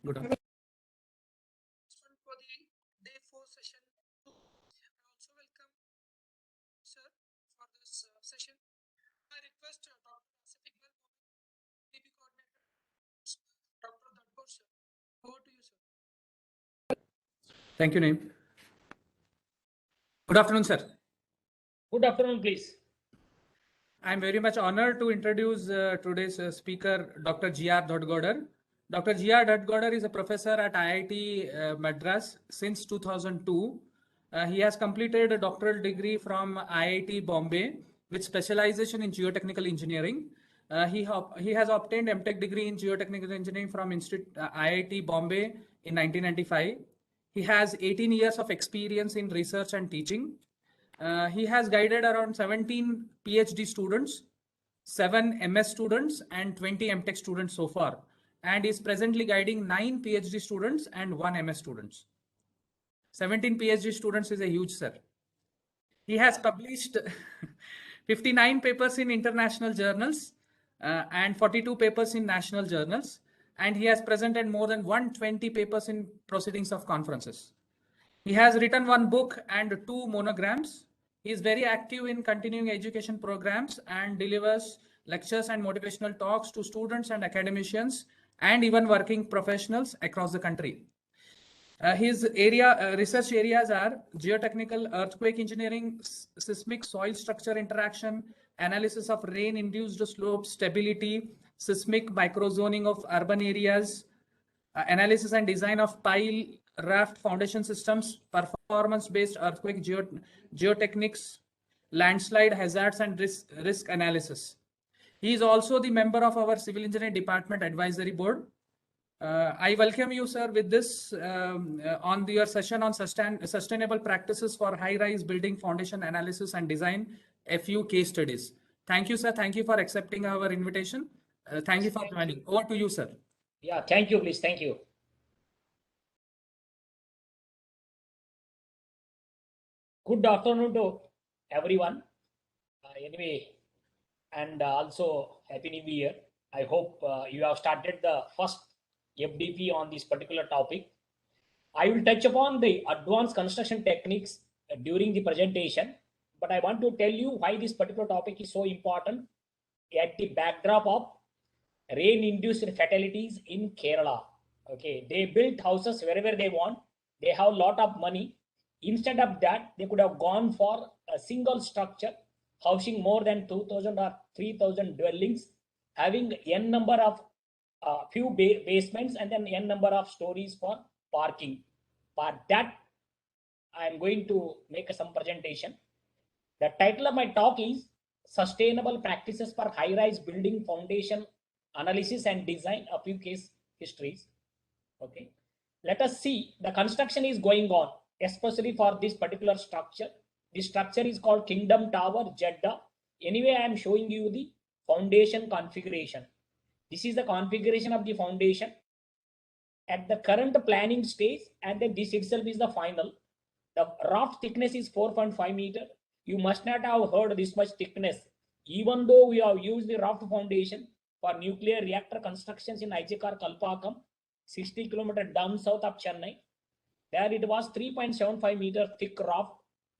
Good afternoon. For the day 4 session. I also welcome sir for this session. I request Dr. Pacific DB coordinator, Dr. Dadbor sir. Over to you, sir. Thank you, Naim. Good afternoon, sir. Good afternoon, please. I'm very much honored to introduce today's speaker, Dr. G.R. Dhadgodar. Dr. G.R. Dhadgodar is a professor at IIT Madras since 2002. He has completed a doctoral degree from IIT Bombay with specialization in geotechnical engineering. He has obtained MTech degree in geotechnical engineering from IIT Bombay in 1995. He has 18 years of experience in research and teaching. He has guided around 17 PhD students, 7 MS students, and 20 MTech students so far, and is presently guiding 9 PhD students and 1 MS students. 17 PhD students is a huge, sir. He has published 59 papers in international journals and 42 papers in national journals, and he has presented more than 120 papers in proceedings of conferences. He has written 1 book and 2 monograms. He is very active in continuing education programs and delivers lectures and motivational talks to students and academicians and even working professionals across the country. His research areas are geotechnical, earthquake engineering, seismic soil structure interaction, analysis of rain-induced slope stability, seismic microzoning of urban areas, analysis and design of pile raft foundation systems, performance-based earthquake geotechnics, landslide hazards and risk analysis. He is also the member of our Civil Engineering Department Advisory Board. I welcome you, sir, with this on your session on sustainable practices for high-rise building foundation analysis and design, a few case studies. Thank you, sir. Thank you for accepting our invitation. Thank you for joining. Over to you, sir. Yeah, thank you, please. Thank you. Good afternoon to everyone. Anyway, and also Happy New Year. I hope you have started the first FDP on this particular topic. I will touch upon the advanced construction techniques during the presentation, but I want to tell you why this particular topic is so important at the backdrop of rain-induced fatalities in Kerala. Okay, they built houses wherever they want. They have a lot of money. Instead of that, they could have gone for a single structure housing more than 2,000 or 3,000 dwellings, having n number of few basements and then n number of stories for parking. For that, I am going to make some presentation. The title of my talk is Sustainable Practices for High-Rise Building Foundation Analysis and Design, a few case histories. Okay, let us see. The construction is going on, especially for this particular structure. This structure is called Kingdom Tower, Jeddah. Anyway, I am showing you the foundation configuration. This is the configuration of the foundation at the current planning stage, and then this itself is the final. The raft thickness is 4.5 meter. You must not have heard this much thickness, even though we have used the raft foundation for nuclear reactor constructions in IJKR Kalpakam, 60 km down south of Chennai. There it was 3.75 meter thick raft.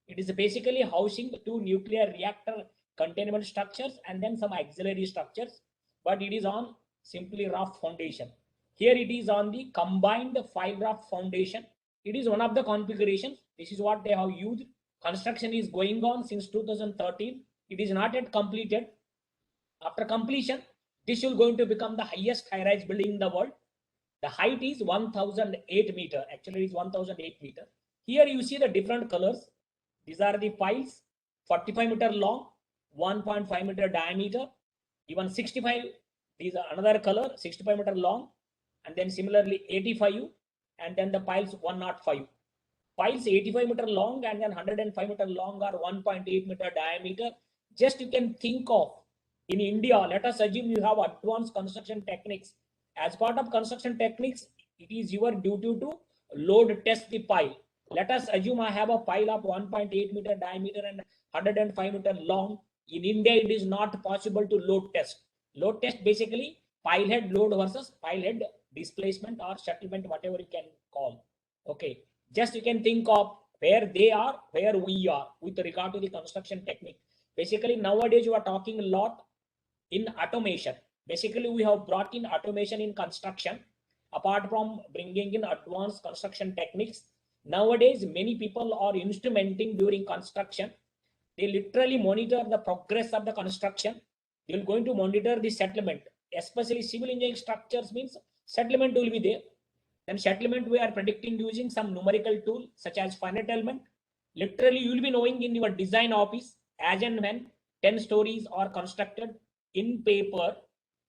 It is basically housing 2 nuclear reactor containment structures and then some auxiliary structures, but it is on simply raft foundation. Here it is on the combined file raft foundation. It is one of the configurations. This is what they have used. Construction is going on since 2013. It is not yet completed. After completion, this is going to become the highest high-rise building in the world. The height is 1008 meter. Actually, it is 1008 meter. Here you see the different colors. These are the piles, 45 meter long, 1.5 meter diameter, even 65. These are another color, 65 meter long, and then similarly 85, and then the piles 105. Piles 85 meter long and then 105 meter long or 1.8 meter diameter. Just you can think of in India, let us assume you have advanced construction techniques. As part of construction techniques, it is your duty to load test the pile. Let us assume I have a pile of 1.8 meter diameter and 105 meter long. In India, it is not possible to load test. Load test basically pile head load versus pile head displacement or settlement, whatever you can call. Okay, just you can think of where they are, where we are with regard to the construction technique. Basically, nowadays you are talking a lot in automation. Basically, we have brought in automation in construction. Apart from bringing in advanced construction techniques, nowadays many people are instrumenting during construction. They literally monitor the progress of the construction. They're going to monitor the settlement, especially civil engineering structures means settlement will be there. Then settlement we are predicting using some numerical tool such as finite element. Literally you will be knowing in your design office as and when 10 stories are constructed in paper,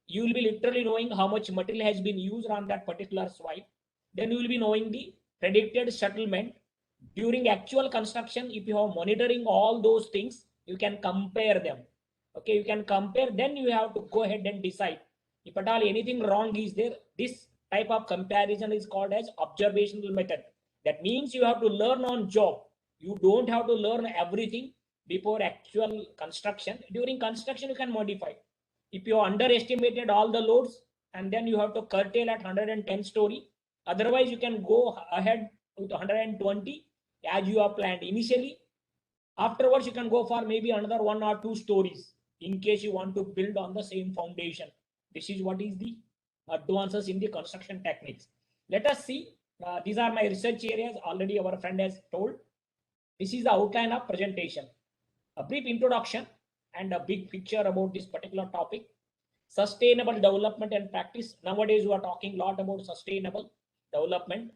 you will be literally knowing how much material has been used on that particular site. Then you will be knowing the predicted settlement during actual construction. If you are monitoring all those things, you can compare them. Okay, you can compare, then you have to go ahead and decide if at all anything wrong is there. This type of comparison is called as observational method. That means you have to learn on job. You don't have to learn everything before actual construction. During construction you can modify. If you underestimated all the loads, and then you have to curtail at 110 story, otherwise you can go ahead with 120 as you have planned initially. Afterwards you can go for maybe another 1 or 2 stories in case you want to build on the same foundation. This is what is the advances in the construction techniques. Let us see. These are my research areas. Already our friend has told. This is the outline of presentation. A brief introduction and a big picture about this particular topic. Sustainable development and practice. Nowadays we are talking a lot about sustainable development.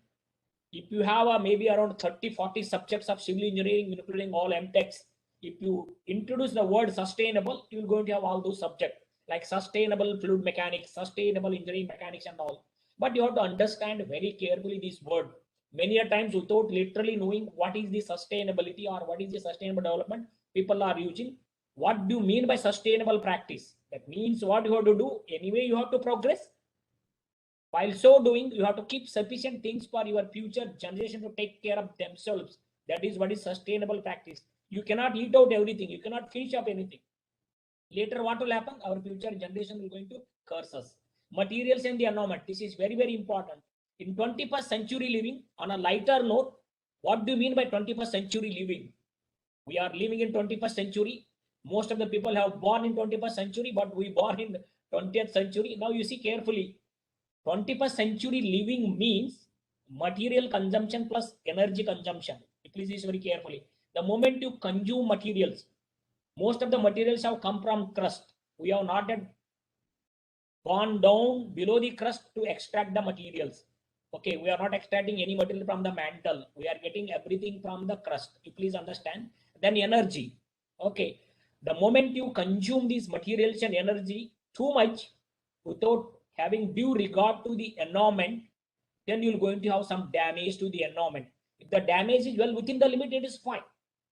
If you have maybe around 30-40 subjects of civil engineering, including all MTechs, if you introduce the word sustainable, you will going to have all those subjects like sustainable fluid mechanics, sustainable engineering mechanics and all. But you have to understand very carefully this word. Many a times without literally knowing what is the sustainability or what is the sustainable development, people are using. What do you mean by sustainable practice? That means what you have to do, anyway you have to progress. While so doing, you have to keep sufficient things for your future generation to take care of themselves. That is what is sustainable practice. You cannot eat out everything. You cannot finish up anything. Later what will happen? Our future generation will going to curse us. Materials and the environment. This is very, very important. In 21st century living, on a lighter note, what do you mean by 21st century living? We are living in 21st century. Most of the people have born in 21st century, but we born in 20th century. Now you see carefully. 21st century living means material consumption plus energy consumption. Please listen very carefully. The moment you consume materials, most of the materials have come from crust. We have not yet gone down below the crust to extract the materials. Okay, we are not extracting any material from the mantle. We are getting everything from the crust. You please understand. Then energy. Okay, the moment you consume these materials and energy too much without having due regard to the environment, then you're going to have some damage to the environment. If the damage is well within the limit, it is fine.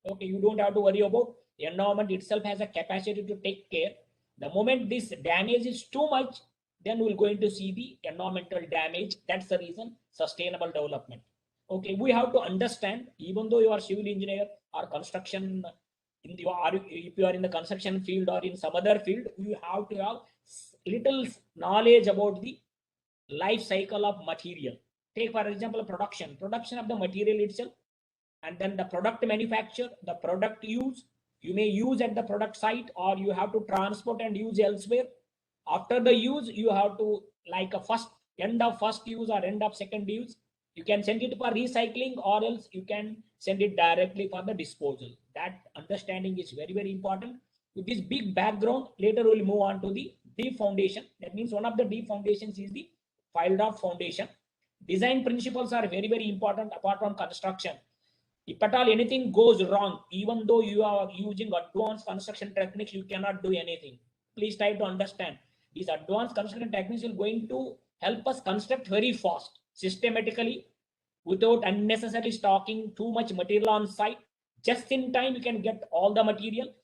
Okay, you don't have to worry about the environment itself has a capacity to take care. The moment this damage is too much, then we're going to see the environmental damage. That's the reason sustainable development. Okay, we have to understand, even though you are civil engineer or construction, if you are in the construction field or in some other field, you have to have little knowledge about the life cycle of material. Take for example production of the material itself, and then the product manufacture, the product use. You may use at the product site, or you have to transport and use elsewhere. After the use, you have to like a end of first use or end of second use. You can send it for recycling, or else you can send it directly for the disposal. That understanding is very, very important. With this big background, later we'll move on to the deep foundation. That means one of the deep foundations is the filed off foundation. Design principles are very, very important apart from construction. If at all anything goes wrong, even though you are using advanced construction techniques, you cannot do anything. Please try to understand. These advanced construction techniques are going to help us construct very fast, systematically, without unnecessarily stocking too much material on site. Just in time, you can get all the material.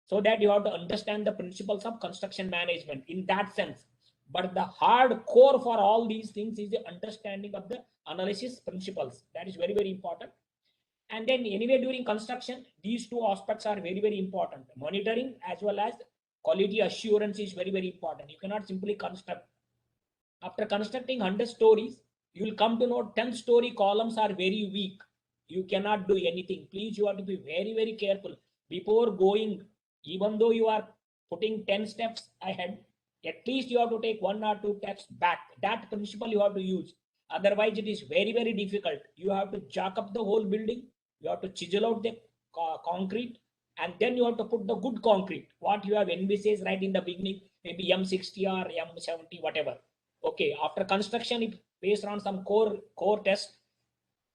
So that you have to understand the principles of construction management in that sense. But the hard core for all these things is the understanding of the analysis principles. That is very, very important. And then anyway, during construction, these two aspects are very, very important. Monitoring as well as quality assurance is very, very important. You cannot simply construct After constructing 100 stories, you will come to know 10-story columns are very weak. You cannot do anything. Please, you have to be very, very careful before going. Even though you are putting 10 steps ahead, at least you have to take 1 or 2 steps back. That principle you have to use. Otherwise, it is very, very difficult. You have to jack up the whole building. You have to chisel out the concrete, and then you have to put the good concrete. What you have envisaged right in the beginning, maybe M60 or M70, whatever. Okay, after construction, if based on some core test,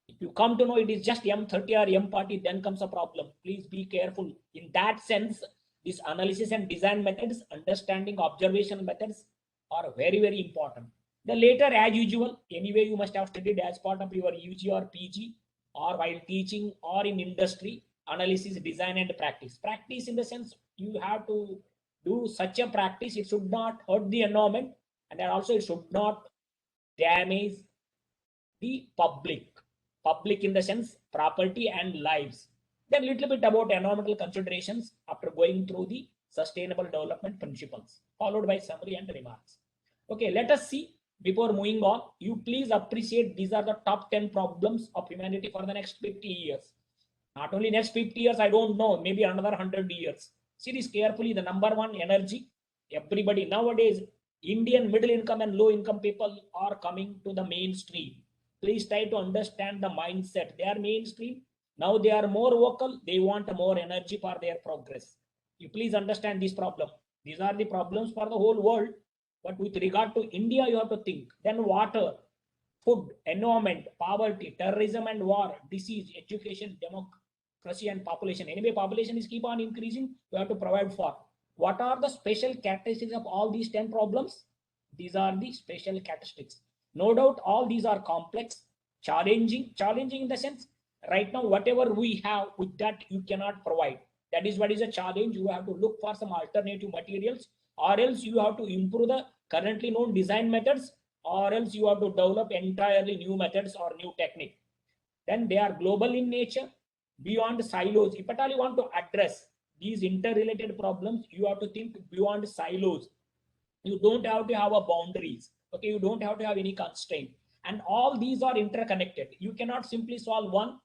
if you come to know it is just M30 or M40, then comes a problem. Please be careful. In that sense, this analysis and design methods, understanding observation methods are very, very important. The later, as usual, anyway, you must have studied as part of your UG or PG, or while teaching or in industry, analysis, design, and practice. Practice in the sense you have to do such a practice, it should not hurt the environment, and then also it should not damage the public in the sense property and lives. Then a little bit about environmental considerations after going through the sustainable development principles, followed by summary and remarks. Okay, let us see. Before moving on, you please appreciate these are the top 10 problems of humanity for the next 50 years. Not only next 50 years, I don't know, maybe another 100 years. See this carefully. The number one, energy. Everybody nowadays, Indian middle income and low income people are coming to the mainstream. Please try to understand the mindset. They are mainstream. Now they are more vocal. They want more energy for their progress. You please understand this problem. These are the problems for the whole world. But with regard to India, you have to think. Then water, food, environment, poverty, terrorism and war, disease, education, democracy and population. Anyway, population is keep on increasing. You have to provide for. What are the special characteristics of all these 10 problems? These are the special characteristics. No doubt all these are complex, challenging in the sense, right now, whatever we have with that you cannot provide. That is what is a challenge. You have to look for some alternative materials, or else you have to improve the currently known design methods, or else you have to develop entirely new methods or new technique. Then they are global in nature, beyond silos. If at all you want to address these interrelated problems, you have to think beyond silos. You don't have to have a boundaries. Okay, you don't have to have any constraint. And all these are interconnected. You cannot simply solve one.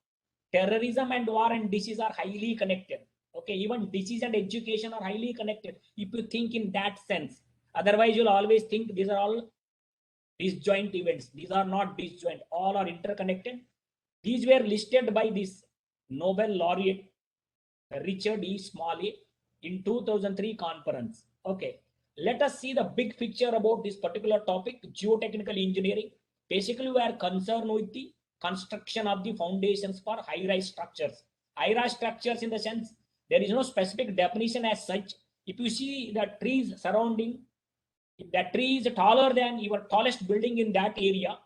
Terrorism and war and disease are highly connected. Okay, even disease and education are highly connected if you think in that sense. Otherwise, you'll always think these are all disjoint events. These are not disjoint. All are interconnected. These were listed by this Nobel laureate Richard E. Smalley in 2003 conference. Okay, let us see the big picture about this particular topic, geotechnical engineering. Basically, we are concerned with the construction of the foundations for high-rise structures. High-rise structures in the sense, there is no specific definition as such. If you see the trees surrounding, if that tree is taller than your tallest building in that area,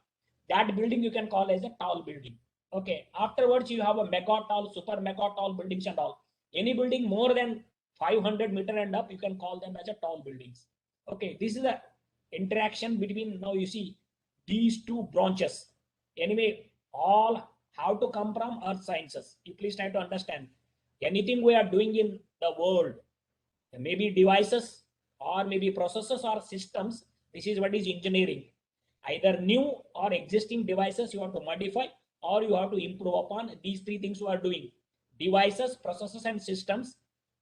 that building you can call as a tall building. Okay, afterwards you have a mega tall, super mega tall buildings and all. Any building more than 500 meter and up, you can call them as a tall buildings. Okay, this is the interaction between, now you see these two branches. Anyway, all have to come from earth sciences. You please try to understand. Anything we are doing in the world, maybe devices or maybe processes or systems, this is what is engineering. Either new or existing devices you have to modify, or you have to improve upon. These three things you are doing: devices, processes, and systems.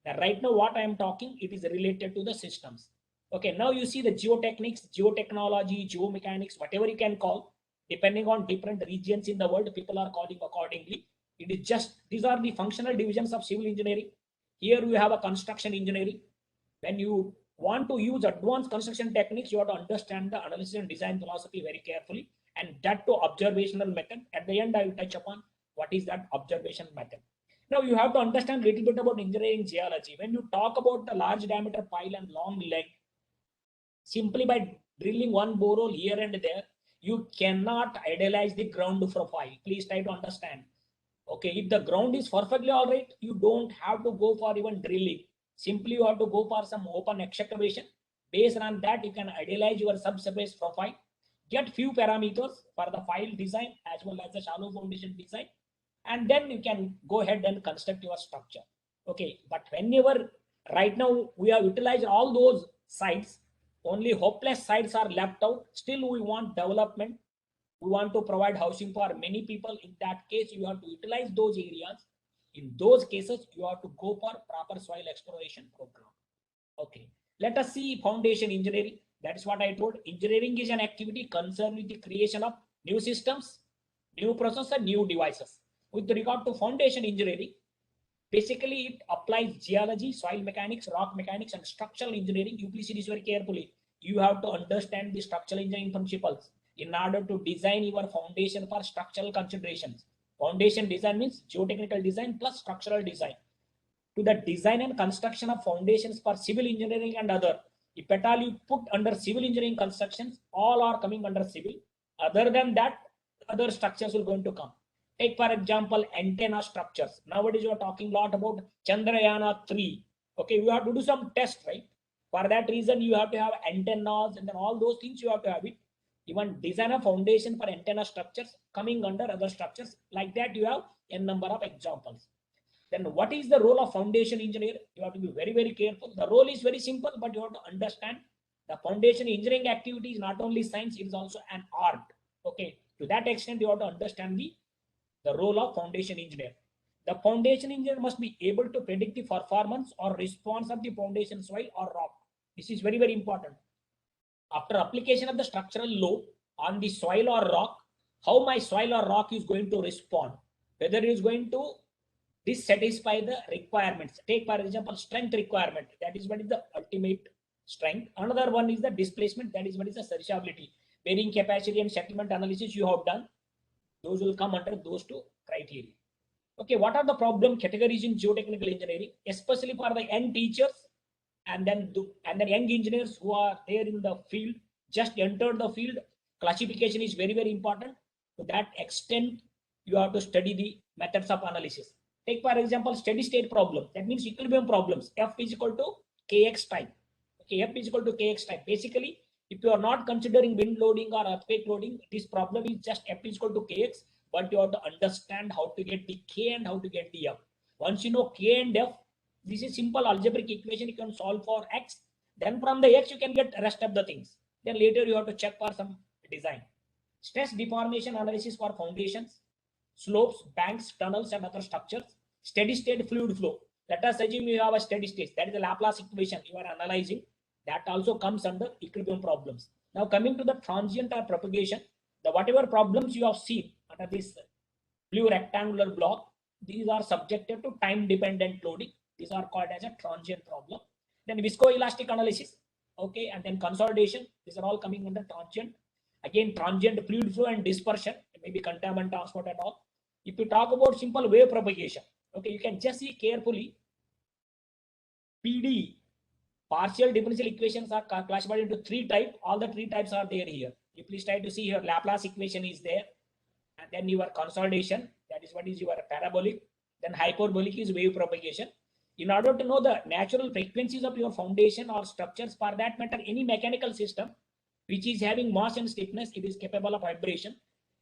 Now, right now what I am talking, it is related to the systems. Okay, now you see the geotechnics, geotechnology, geomechanics, whatever you can call, depending on different regions in the world, people are calling accordingly. It is just, these are the functional divisions of civil engineering. Here we have a construction engineering. When you want to use advanced construction techniques, you have to understand the analysis and design philosophy very carefully, and that to observational method. At the end, I will touch upon what is that observation method. Now you have to understand a little bit about engineering geology. When you talk about the large diameter pile and long leg, simply by drilling one borehole here and there, you cannot idealize the ground profile. Please try to understand. Okay, if the ground is perfectly all right, you don't have to go for even drilling. Simply you have to go for some open excavation. Based on that, you can idealize your subsurface profile, get few parameters for the file design as well as the shallow foundation design, and then you can go ahead and construct your structure. Okay, but whenever right now we have utilized all those sites, only hopeless sites are left out. Still, we want development. We want to provide housing for many people. In that case, you have to utilize those areas. In those cases, you have to go for proper soil exploration program. Okay, let us see foundation engineering. That's what I told. Engineering is an activity concerned with the creation of new systems, new processes, new devices. With regard to foundation engineering, basically it applies geology, soil mechanics, rock mechanics, and structural engineering. You please see this very carefully. You have to understand the structural engineering principles in order to design your foundation for structural considerations. Foundation design means geotechnical design plus structural design. To the design and construction of foundations for civil engineering and other. If at all you put under civil engineering constructions, all are coming under civil. Other than that, other structures will going to come. Take for example, antenna structures. Nowadays you are talking a lot about Chandrayaan 3. Okay, you have to do some test, right? For that reason, you have to have antennas and then all those things you have to have it. Even design a foundation for antenna structures coming under other structures. Like that, you have a number of examples. Then what is the role of foundation engineer? You have to be very, very careful. The role is very simple, but you have to understand the foundation engineering activity is not only science, it is also an art. Okay, to that extent, you have to understand the role of foundation engineer. The foundation engineer must be able to predict the performance or response of the foundation soil or rock. This is very, very important. After application of the structural load on the soil or rock, how my soil or rock is going to respond, whether it is going to dissatisfy the requirements. Take for example, strength requirement. That is what is the ultimate strength. Another one is the displacement. That is what is the serviceability. Bearing capacity and settlement analysis you have done. Those will come under those two criteria. Okay, what are the problem categories in geotechnical engineering, especially for the young teachers and then young engineers who are there in the field, just entered the field? Classification is very, very important. To that extent, you have to study the methods of analysis. Take for example, steady state problem. That means equilibrium problems. F is equal to Kx time. Okay, F is equal to Kx time. Basically, if you are not considering wind loading or earthquake loading, this problem is just F is equal to Kx, but you have to understand how to get the K and how to get the F. Once you know K and F, this is simple algebraic equation you can solve for X. Then from the X, you can get rest of the things. Then later you have to check for some design. Stress deformation analysis for foundations, slopes, banks, tunnels, and other structures. Steady state fluid flow. Let us assume you have a steady state. That is the Laplace equation you are analyzing. That also comes under equilibrium problems. Now coming to the transient or propagation, the whatever problems you have seen under this blue rectangular block, these are subjected to time dependent loading. These are called as a transient problem. Then viscoelastic analysis. Okay, and then consolidation. These are all coming under transient. Again, transient fluid flow and dispersion, maybe contaminant transport and all. If you talk about simple wave propagation, okay, you can just see carefully. PD, partial differential equations are classified into 3 types. All the 3 types are there here. You please try to see here. Laplace equation is there, and then your consolidation. That is what is your parabolic. Then hyperbolic is wave propagation. In order to know the natural frequencies of your foundation or structures, for that matter, any mechanical system which is having mass and stiffness, it is capable of vibration.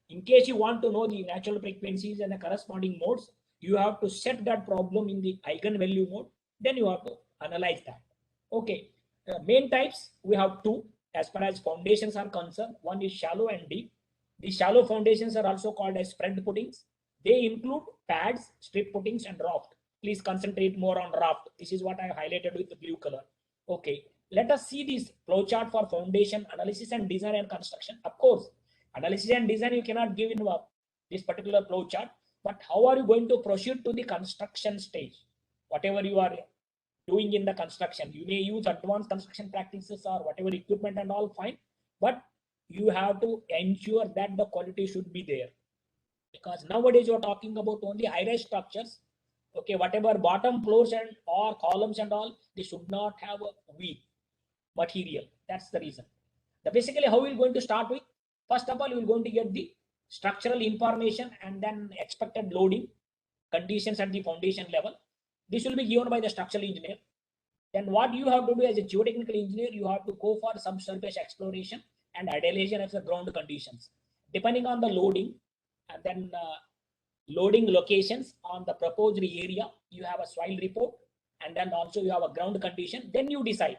In case you want to know the natural frequencies and the corresponding modes, you have to set that problem in the eigenvalue mode. Then you have to analyze that. Okay, main types we have 2 as far as foundations are concerned. One is shallow and deep. These shallow foundations are also called as spread footings. They include pads, strip footings, and raft. Please concentrate more on raft. This is what I highlighted with the blue color. Okay, let us see this flowchart for foundation analysis and design and construction. Of course, analysis and design you cannot give in this particular flowchart, but how are you going to proceed to the construction stage? Whatever you are doing in the construction, you may use advanced construction practices or whatever equipment and all, fine, but you have to ensure that the quality should be there, because nowadays you are talking about only high-rise structures. Okay, whatever bottom floors and or columns and all, they should not have a weak material. That's the reason. Basically, how we're going to start with? First of all, we're going to get the structural information and then expected loading conditions at the foundation level. This will be given by the structural engineer. Then what you have to do as a geotechnical engineer, you have to go for subsurface exploration and idealization of the ground conditions. Depending on the loading and then loading locations on the proposed area, you have a soil report and then also you have a ground condition. Then you decide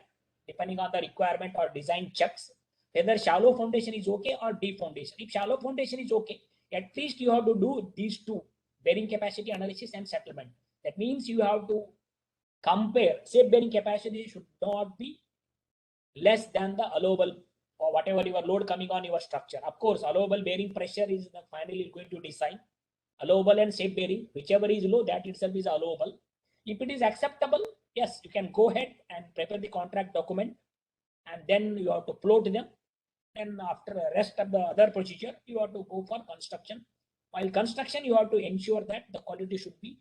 depending on the requirement or design checks, whether shallow foundation is okay or deep foundation. If shallow foundation is okay, at least you have to do these two, bearing capacity analysis and settlement. That means you have to compare, safe bearing capacity should not be less than the allowable or whatever your load coming on your structure. Of course, allowable bearing pressure is the finally going to decide. Allowable and safe bearing, whichever is low, that itself is allowable. If it is acceptable, yes, you can go ahead and prepare the contract document, and then you have to float them. And after the rest of the other procedure, you have to go for construction. While construction, you have to ensure that the quality should be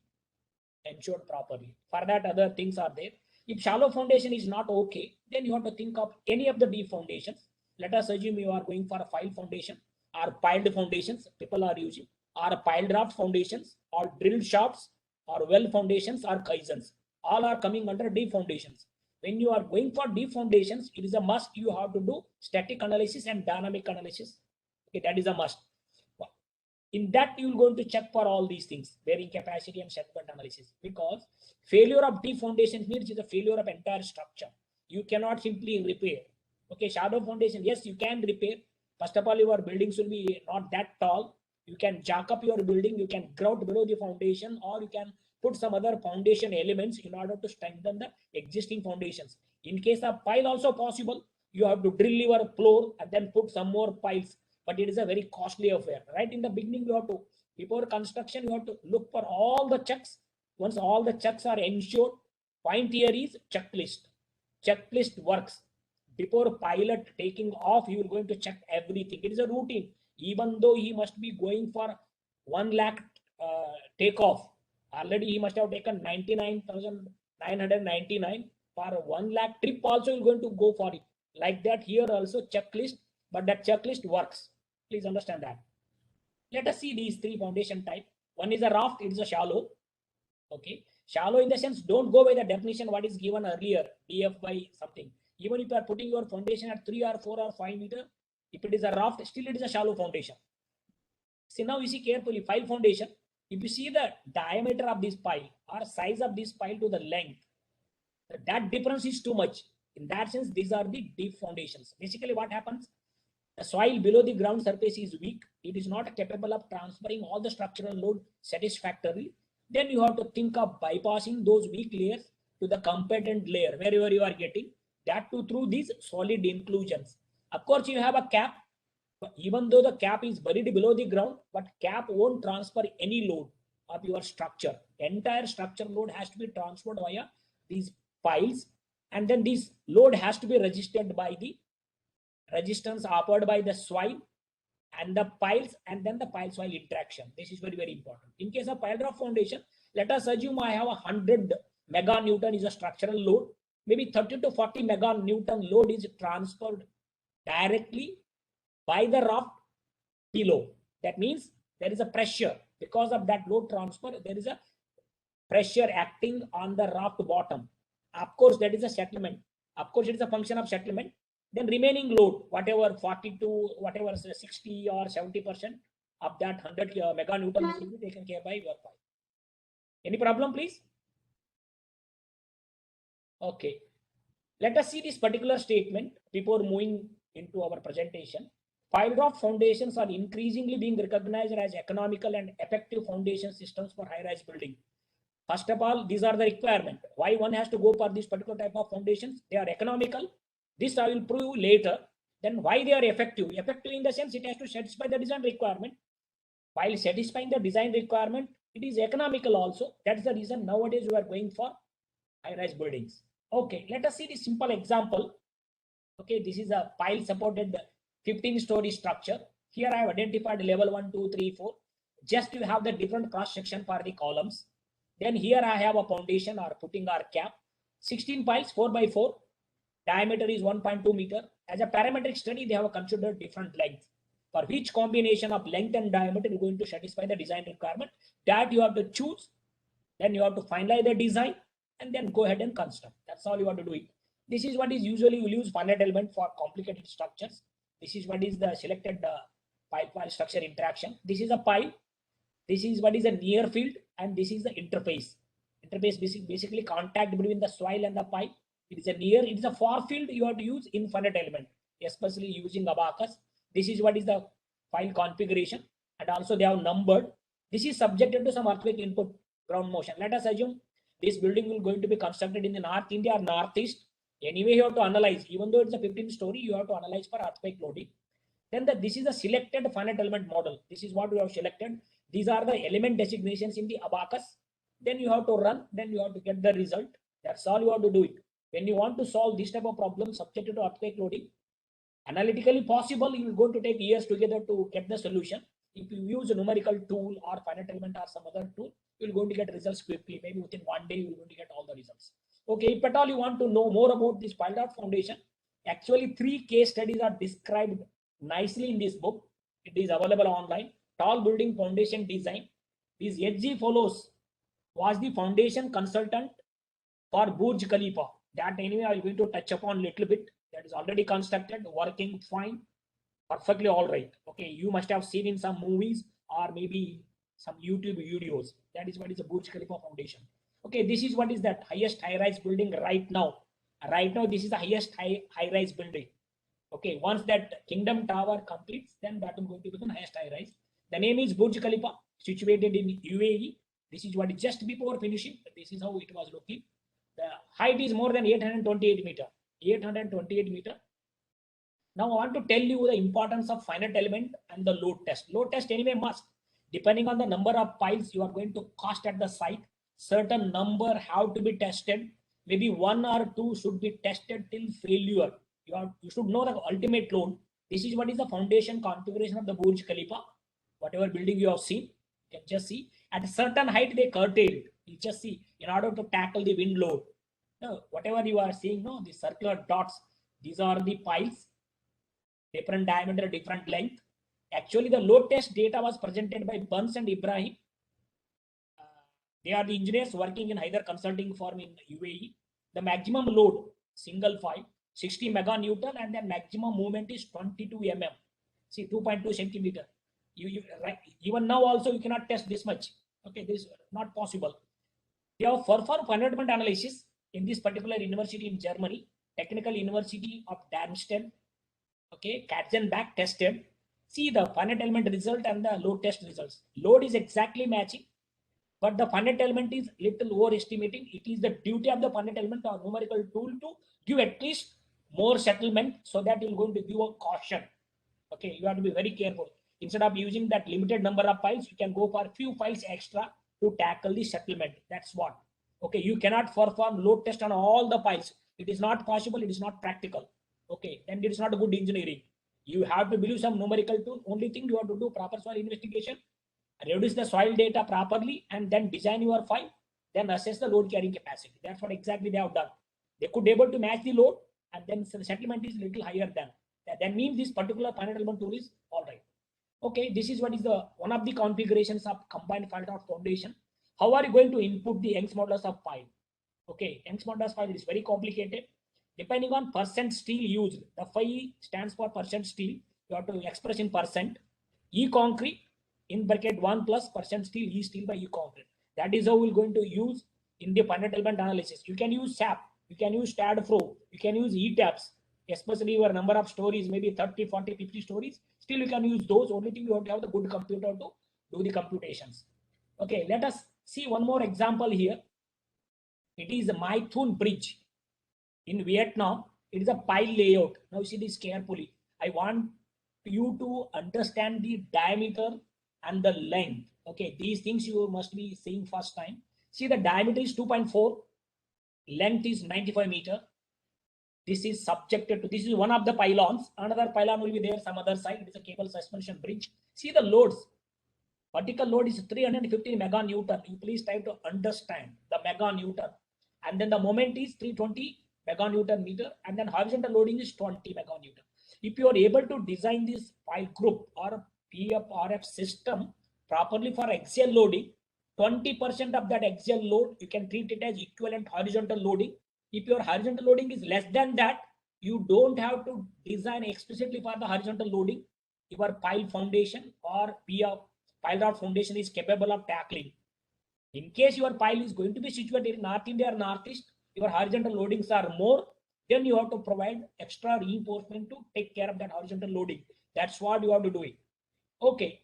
ensured properly. For that, other things are there. If shallow foundation is not okay, then you have to think of any of the deep foundations. Let us assume you are going for a file foundation or piled foundations people are using, or piled raft foundations, or drilled shafts, or well foundations, or kaizens. All are coming under deep foundations. When you are going for deep foundations, it is a must. You have to do static analysis and dynamic analysis. Okay, that is a must. In that, you will going to check for all these things, bearing capacity and settlement analysis, because failure of deep foundations means it's a failure of entire structure. You cannot simply repair. Okay, shallow foundation, yes, you can repair. First of all, your buildings will be not that tall. You can jack up your building, you can grout below the foundation, or you can put some other foundation elements in order to strengthen the existing foundations. In case of pile, also possible. You have to drill your floor and then put some more piles, but it is a very costly affair. Right in the beginning, you have to, before construction, you have to look for all the checks. Once all the checks are ensured, point here is checklist. Checklist works. Before pilot taking off, you are going to check everything. It is a routine. Even though he must be going for 1 lakh takeoff, already he must have taken 99,999 for 1 lakh trip. Also, you're going to go for it. Like that, here also checklist, but that checklist works. Please understand that. Let us see these three foundation type. One is a raft, it is a shallow. Okay, shallow in the sense, don't go by the definition what is given earlier, df by something. Even if you are putting your foundation at 3 or 4 or 5 meter, if it is a raft, still it is a shallow foundation. See, now you see carefully, pile foundation. If you see the diameter of this pile or size of this pile to the length, that difference is too much. In that sense, these are the deep foundations. Basically, what happens? The soil below the ground surface is weak. It is not capable of transferring all the structural load satisfactorily. Then you have to think of bypassing those weak layers to the competent layer, wherever you are getting that too through these solid inclusions. Of course, you have a cap. Even though the cap is buried below the ground, but cap won't transfer any load of your structure. Entire structure load has to be transferred via these piles, and then this load has to be registered by the resistance offered by the soil and the piles, and then the pile soil interaction. This is very, very important. In case of pile raft foundation, let us assume I have 100 mega Newton is a structural load. Maybe 30 to 40 mega Newton load is transferred directly by the raft below. That means there is a pressure. Because of that load transfer, there is a pressure acting on the raft bottom. Of course, that is a settlement. Of course, it is a function of settlement. Then remaining load, whatever 40 to whatever 60 or 70% of that 100 mega Newton will be taken care by your pile. Any problem, please? Okay. Let us see this particular statement before moving into our presentation. Pile raft foundations are increasingly being recognized as economical and effective foundation systems for high-rise building. First of all, these are the requirement. Why one has to go for this particular type of foundations? They are economical. This I will prove later. Then why they are effective? Effective in the sense it has to satisfy the design requirement. While satisfying the design requirement, it is economical also. That's the reason nowadays we are going for high-rise buildings. Okay, let us see this simple example. Okay, this is a pile supported 15-story structure. Here I have identified level 1, 2, 3, 4. Just you have the different cross section for the columns. Then here I have a foundation or putting our cap. 16 piles, 4 by 4. Diameter is 1.2 meter. As a parametric study, they have considered different lengths. For which combination of length and diameter is going to satisfy the design requirement, that you have to choose. Then you have to finalize the design and then go ahead and construct. That's all you have to do it. This is what is usually we use finite element for complicated structures. This is what is the selected pile structure interaction. This is a pile. This is what is a near field, and this is the interface. Interface basically contact between the soil and the pile. It is a near, it is a far field you have to use in finite element, especially using abacus. This is what is the file configuration, and also they have numbered. This is subjected to some earthquake input ground motion. Let us assume this building will going to be constructed in the North India or Northeast. Anyway, you have to analyze, even though it's a 15-story, you have to analyze for earthquake loading. Then this is a selected finite element model. This is what we have selected. These are the element designations in the abacus. Then you have to run, then you have to get the result. That's all you have to do it. When you want to solve this type of problem subjected to earthquake loading, analytically possible, you will going to take years together to get the solution. If you use a numerical tool or finite element or some other tool, you're going to get results quickly. Maybe within one day, you're going to get all the results. Okay, if at all you want to know more about this pilot foundation, actually 3 case studies are described nicely in this book. It is available online. Tall building foundation design. This HG Follows was the foundation consultant for Burj Khalifa. That anyway I'm going to touch upon a little bit. That is already constructed, working fine, perfectly all right. Okay, you must have seen in some movies or maybe some YouTube videos. That is what is a Burj Khalifa foundation. Okay, this is what is that highest high-rise building right now. Right now, this is the highest high-rise building. Okay, once that Kingdom Tower completes, then that is going to become highest high-rise. The name is Burj Khalifa, situated in UAE. This is what is just before finishing. This is how it was looking. The height is more than 828 meter. 828 meter. Now I want to tell you the importance of finite element and the load test. Load test anyway must. Depending on the number of piles you are going to cast at the site, certain number have to be tested. Maybe 1 or 2 should be tested till failure. You should know the ultimate load. This is what is the foundation configuration of the Burj Khalifa. Whatever building you have seen, you can just see. At a certain height, they curtailed. You just see, in order to tackle the wind load. Now, whatever you are seeing, no, the circular dots, these are the piles, different diameter, different length. Actually, the load test data was presented by Burj and Ibrahim. They are the engineers working in either consulting firm in UAE. The maximum load, single file, 60 mega Newton, and then maximum movement is 22 mm. See, 2.2 centimeter. Right, even now also you cannot test this much. Okay, this is not possible. They have performed finite element analysis in this particular university in Germany, Technical University of Darmstadt. Okay, Katzenbach tested. See the finite element result and the load test results. Load is exactly matching, but the finite element is little overestimating. It is the duty of the finite element or numerical tool to give at least more settlement so that you're going to give a caution. Okay, you have to be very careful. Instead of using that limited number of files, you can go for a few files extra to tackle the settlement. That's what. Okay, you cannot perform load test on all the files. It is not possible. It is not practical. Okay, and it is not a good engineering. You have to build some numerical tool. Only thing you have to do proper soil investigation, reduce the soil data properly, and then design your file. Then assess the load carrying capacity. That's what exactly they have done. They could be able to match the load, and then the settlement is little higher than. That means this particular finite element tool is all right. Okay, this is what is the one of the configurations of combined fault foundation. How are you going to input the Young's modulus of file? Okay, Young's modulus file is very complicated. Depending on percent steel used, the phi stands for percent steel. You have to express in percent. E concrete in bracket 1 plus percent steel, E steel by E concrete. That is how we're going to use in the finite element analysis. You can use SAP, you can use STADFRO, you can use ETAPS, especially your number of stories, maybe 30, 40, 50 stories. Still, you can use those. Only thing you have to have the good computer to do the computations. Okay, let us see one more example here. It is the Mai Thun Bridge in Vietnam. It is a pile layout. Now see this carefully. I want you to understand the diameter and the length. Okay, these things you must be seeing first time. See, the diameter is 2.4, length is 95 meter. This is subjected to, this is one of the pylons. Another pylon will be there some other side. It is a cable suspension bridge. See the loads. Vertical load is 350 mega Newton. You please try to understand the mega Newton. And then the moment is 320 mega Newton meter. And then horizontal loading is 20 mega Newton. If you are able to design this pile group or PFRF system properly for axial loading, 20% of that axial load, you can treat it as equivalent horizontal loading. If your horizontal loading is less than that, you don't have to design explicitly for the horizontal loading. Your pile foundation or pile rod foundation is capable of tackling. In case your pile is going to be situated in North India or Northeast, your horizontal loadings are more, then you have to provide extra reinforcement to take care of that horizontal loading. That's what you have to do it. Okay,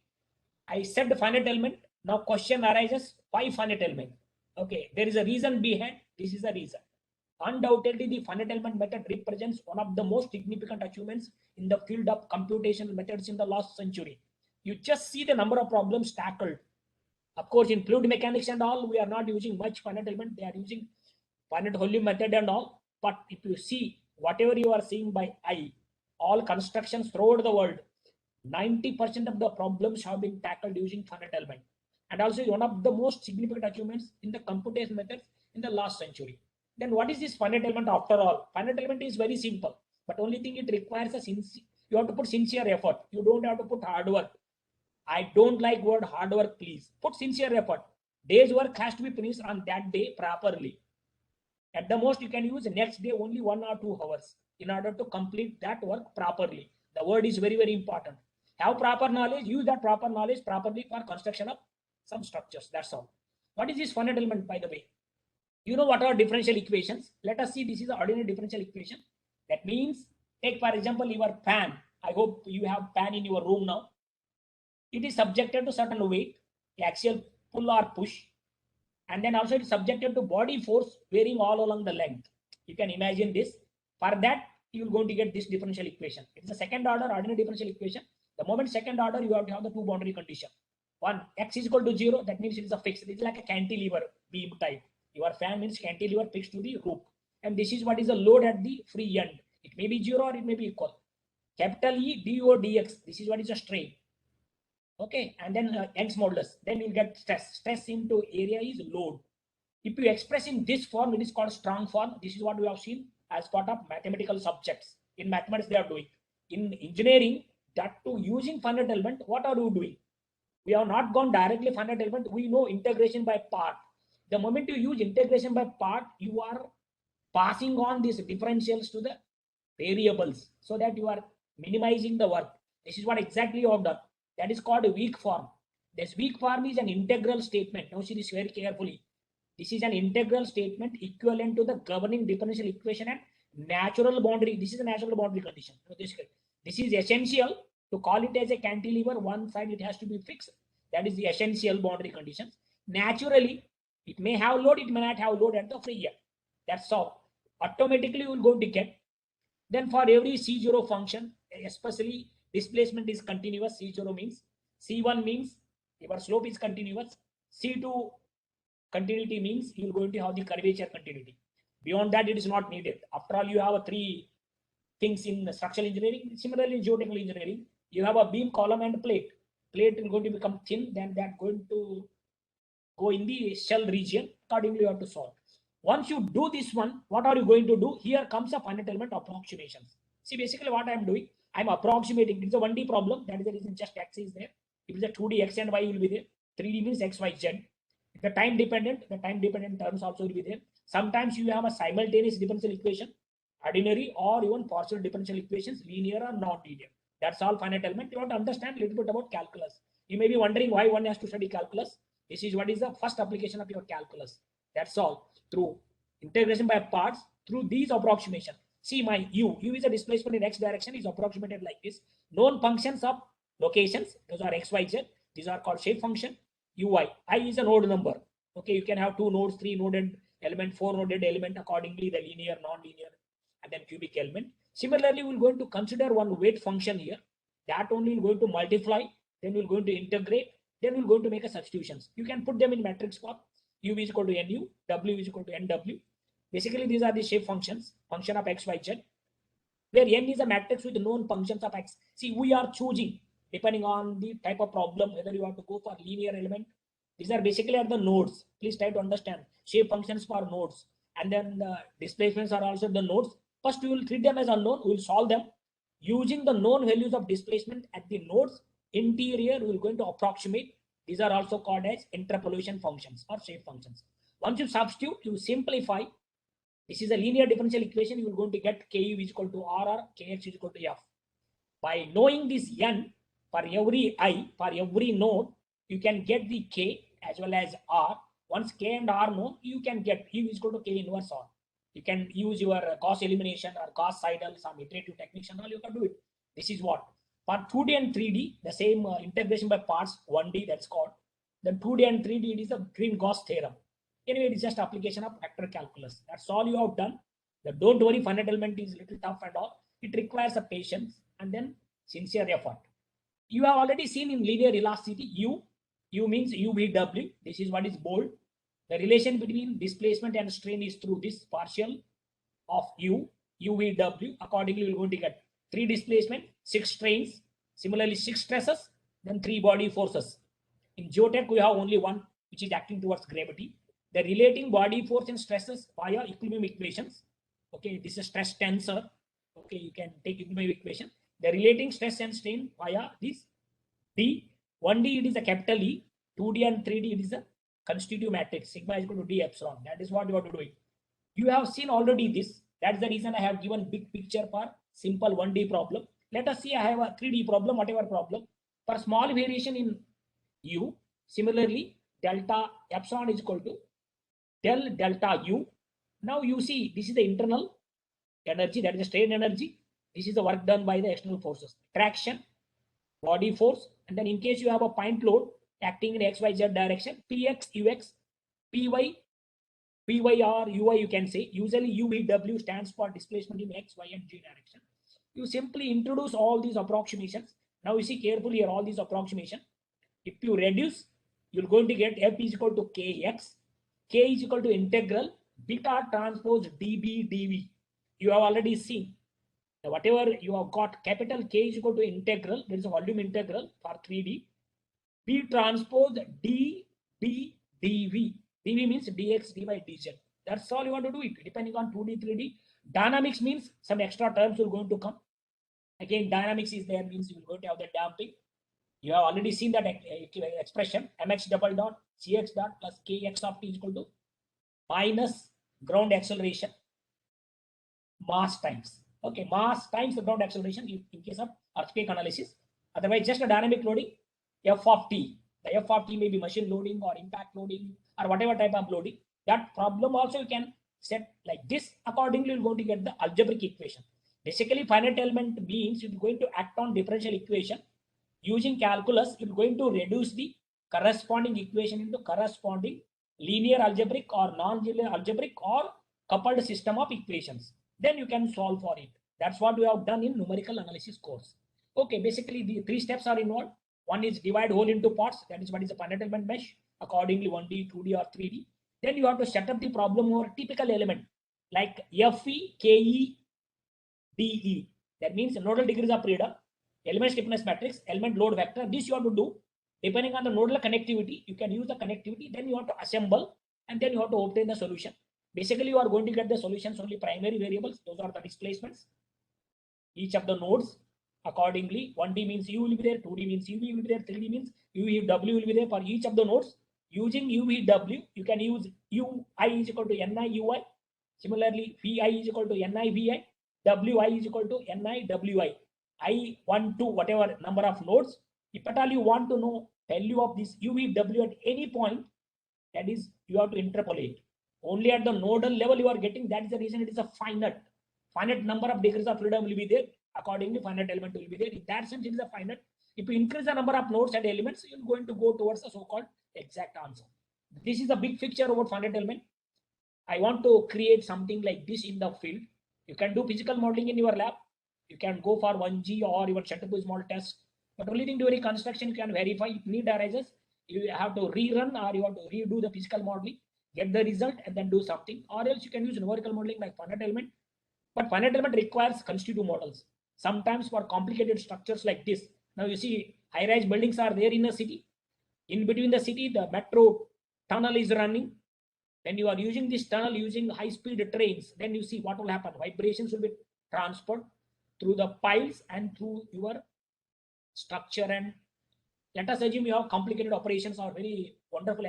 I said the finite element. Now question arises, why finite element? Okay, there is a reason behind. This is the reason. Undoubtedly, the finite element method represents one of the most significant achievements in the field of computational methods in the last century. You just see the number of problems tackled. Of course, in fluid mechanics and all, we are not using much finite element. They are using finite volume method and all. But if you see whatever you are seeing by eye, all constructions throughout the world, 90% of the problems have been tackled using finite element. And also one of the most significant achievements in the computation methods in the last century. Then what is this finite element after all? Finite element is very simple, but only thing it requires you have to put sincere effort. You don't have to put hard work. I don't like word hard work, please. Put sincere effort. Day's work has to be finished on that day properly. At the most, you can use the next day only 1 or 2 hours in order to complete that work properly. The word is very, very important. Have proper knowledge, use that proper knowledge properly for construction of some structures. That's all. What is this finite element, by the way? You know what are differential equations? Let us see, this is the ordinary differential equation. That means, take for example, your fan. I hope you have fan in your room now. It is subjected to certain weight, axial pull or push, and then also it is subjected to body force varying all along the length. You can imagine this. For that, you are going to get this differential equation. It is a second order ordinary differential equation. The moment second order, you have to have the two boundary condition. One, x is equal to 0, that means it is a fixed. It is like a cantilever beam type. Your fan means cantilever fixed to the roof. And this is what is the load at the free end. It may be 0 or it may be equal. Capital E dO dx, this is what is a strain. Okay, and then Young's modulus. Then you get stress. Stress into area is load. If you express in this form, it is called strong form. This is what we have seen as part of mathematical subjects. In mathematics, they are doing. In engineering, that too using finite element, what are you doing? We have not gone directly finite element. We know integration by part. The moment you use integration by part, you are passing on these differentials to the variables so that you are minimizing the work. This is what exactly you have done. That is called a weak form. This weak form is an integral statement. Now see this very carefully. This is an integral statement equivalent to the governing differential equation and natural boundary. This is a natural boundary condition. This is essential to call it as a cantilever. One side it has to be fixed. That is the essential boundary conditions. Naturally, it may have load, it may not have load at the free end. That's all. Automatically you will go to get. Then for every C0 function, especially displacement is continuous. C0 means C1 means your slope is continuous. C2 continuity means you are going to have the curvature continuity. Beyond that, it is not needed. After all, you have 3 things in structural engineering. Similarly, in geotechnical engineering, you have a beam, column, and plate. Plate is going to become thin, then that going to go in the shell region. Accordingly, you have to solve. Once you do this one, what are you going to do? Here comes a finite element approximations. See, basically what I am doing, I am approximating. It's a 1D problem. That is the reason just x is there. If it's a 2D, x and y will be there. 3D means x, y, z. If the time dependent terms also will be there. Sometimes you have a simultaneous differential equation, ordinary or even partial differential equations, linear or non-linear. That's all finite element. You want to understand a little bit about calculus. You may be wondering why one has to study calculus. This is what is the first application of your calculus. That's all. Through integration by parts, through these approximations. See, my u is a displacement in x direction, is approximated like this. Known functions of locations, those are x, y, z. These are called shape function. Ui, I is a node number. Okay, you can have 2 nodes, 3 noded element, 4 noded element, accordingly the linear, non-linear, and then cubic element. Similarly, we're going to consider one weight function here. That only we're going to multiply, then we're going to integrate, then we're going to make a substitutions. You can put them in matrix form. U is equal to nu, w is equal to nw. Basically, these are the shape functions, function of x, y, z, where n is a matrix with known functions of x. See, we are choosing depending on the type of problem, whether you have to go for linear element. These are basically at the nodes. Please try to understand. Shape functions for nodes. And then the displacements are also the nodes. First, we will treat them as unknown. We will solve them. Using the known values of displacement at the nodes, interior, we are going to approximate. These are also called as interpolation functions or shape functions. Once you substitute, you simplify. This is a linear differential equation. You are going to get Ku is equal to R or Kx is equal to F. By knowing this n, for every I, for every node, you can get the K as well as R. Once K and R known, you can get U is equal to K inverse R. You can use your cost elimination or cost idle, some iterative techniques and all, you can do it. This is what. For 2D and 3D, the same integration by parts, 1D, that's called. Then 2D and 3D, it is the Green-Gauss theorem. Anyway, it is just application of vector calculus. That's all you have done. Don't worry, finite element is little tough and all. It requires a patience and then sincere effort. You have already seen in linear elasticity, U means UVW. This is what is bold. The relation between displacement and strain is through this partial of UVW. Accordingly, we're going to get 3 displacement, 6 strains, similarly 6 stresses, then 3 body forces. In geotech, we have only one, which is acting towards gravity. The relating body force and stresses via equilibrium equations. Okay, this is stress tensor. Okay, you can take equilibrium equation. The relating stress and strain via this D. 1D, it is a capital E. 2D and 3D, it is a constitutive matrix. Sigma is equal to D epsilon. That is what you have to do it. You have seen already this. That's the reason I have given big picture for simple 1D problem. Let us see, I have a 3D problem, whatever problem. For small variation in U, similarly, delta epsilon is equal to del delta U. Now you see, this is the internal energy, that is the strain energy. This is the work done by the external forces. Traction, body force, and then in case you have a point load acting in XYZ direction, PX, UX, PY, or UI, you can say. Usually UVW stands for displacement in X, Y, and G direction. You simply introduce all these approximations. Now you see carefully here all these approximations. If you reduce, you're going to get F is equal to Kx. K is equal to integral beta transpose dB dV. You have already seen. Now, whatever you have got, capital K is equal to integral. There is a volume integral for 3D. B transpose dB dV. dV means dx, dy, dz. That's all you want to do it. Depending on 2D, 3D. Dynamics means some extra terms will going to come. Again, dynamics is there, means you will going to have the damping. You have already seen that expression, mx double dot cx dot plus kx of t is equal to minus ground acceleration mass times. Okay, mass times the ground acceleration in case of earthquake analysis. Otherwise, just a dynamic loading, f of t. The f of t may be machine loading or impact loading or whatever type of loading. That problem also you can set like this. Accordingly, you're going to get the algebraic equation. Basically, finite element means you're going to act on differential equation. Using calculus, you're going to reduce the corresponding equation into corresponding linear algebraic or non-linear algebraic or coupled system of equations. Then you can solve for it. That's what we have done in numerical analysis course. Okay, basically the 3 steps are involved. One is divide whole into parts. That is what is a finite element mesh. Accordingly, 1D, 2D, or 3D. Then you have to set up the problem over typical element like FE, KE, DE. That means nodal degrees of freedom, element stiffness matrix, element load vector. This you have to do. Depending on the nodal connectivity, you can use the connectivity. Then you have to assemble and then you have to obtain the solution. Basically, you are going to get the solutions only primary variables. Those are the displacements. Each of the nodes. Accordingly, 1D means U will be there, 2D means UV will be there, 3D means UV will be there for each of the nodes. Using UVW, you can use UI is equal to NI UI. Similarly, VI is equal to NI VI. WI is equal to NI WI. I want to whatever number of nodes. If at all you want to know value of this UVW at any point, that is you have to interpolate. Only at the nodal level you are getting. That is the reason it is a finite number of degrees of freedom will be there. Accordingly, finite element will be there. In that sense, it is a finite. If you increase the number of nodes and elements, you're going to go towards the so-called exact answer. This is a big picture about finite element. I want to create something like this in the field. You can do physical modeling in your lab. You can go for 1G or even set up a small test. But only thing during construction, you can verify. If need arises, you have to rerun or you have to redo the physical modeling, get the result, and then do something. Or else you can use numerical modeling like finite element. But finite element requires constitutive models. Sometimes for complicated structures like this. Now you see high-rise buildings are there in a city. In between the city, the metro tunnel is running. When you are using this tunnel using high-speed trains, then you see what will happen. Vibrations will be transferred through the piles and through your structure. And let us assume you have complicated operations or very wonderful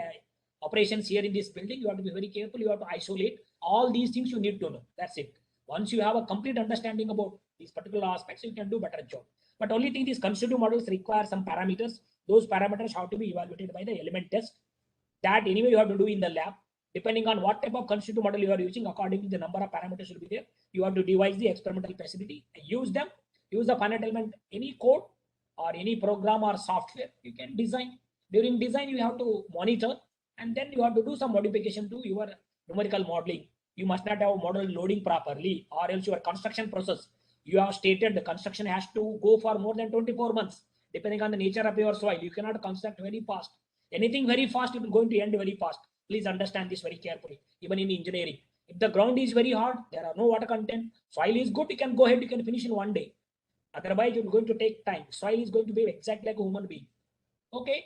operations here in this building. You have to be very careful. You have to isolate. All these things you need to know. That's it. Once you have a complete understanding about these particular aspects, you can do better job. But only thing, these constitutive models require some parameters. Those parameters have to be evaluated by the element test. That anyway you have to do in the lab. Depending on what type of constitutive model you are using, accordingly the number of parameters will be there. You have to devise the experimental facility and use them. Use the finite element, any code or any program or software you can design. During design, you have to monitor, and then you have to do some modification to your numerical modeling. You must not have model loading properly, or else your construction process, you have stated the construction has to go for more than 24 months, depending on the nature of your soil. You cannot construct very fast. Anything very fast, it will going to end very fast. Please understand this very carefully. Even in engineering, if the ground is very hard, there are no water content, soil is good, you can go ahead, you can finish in one day. Otherwise, it's going to take time. Soil is going to be exactly like a human being. Okay.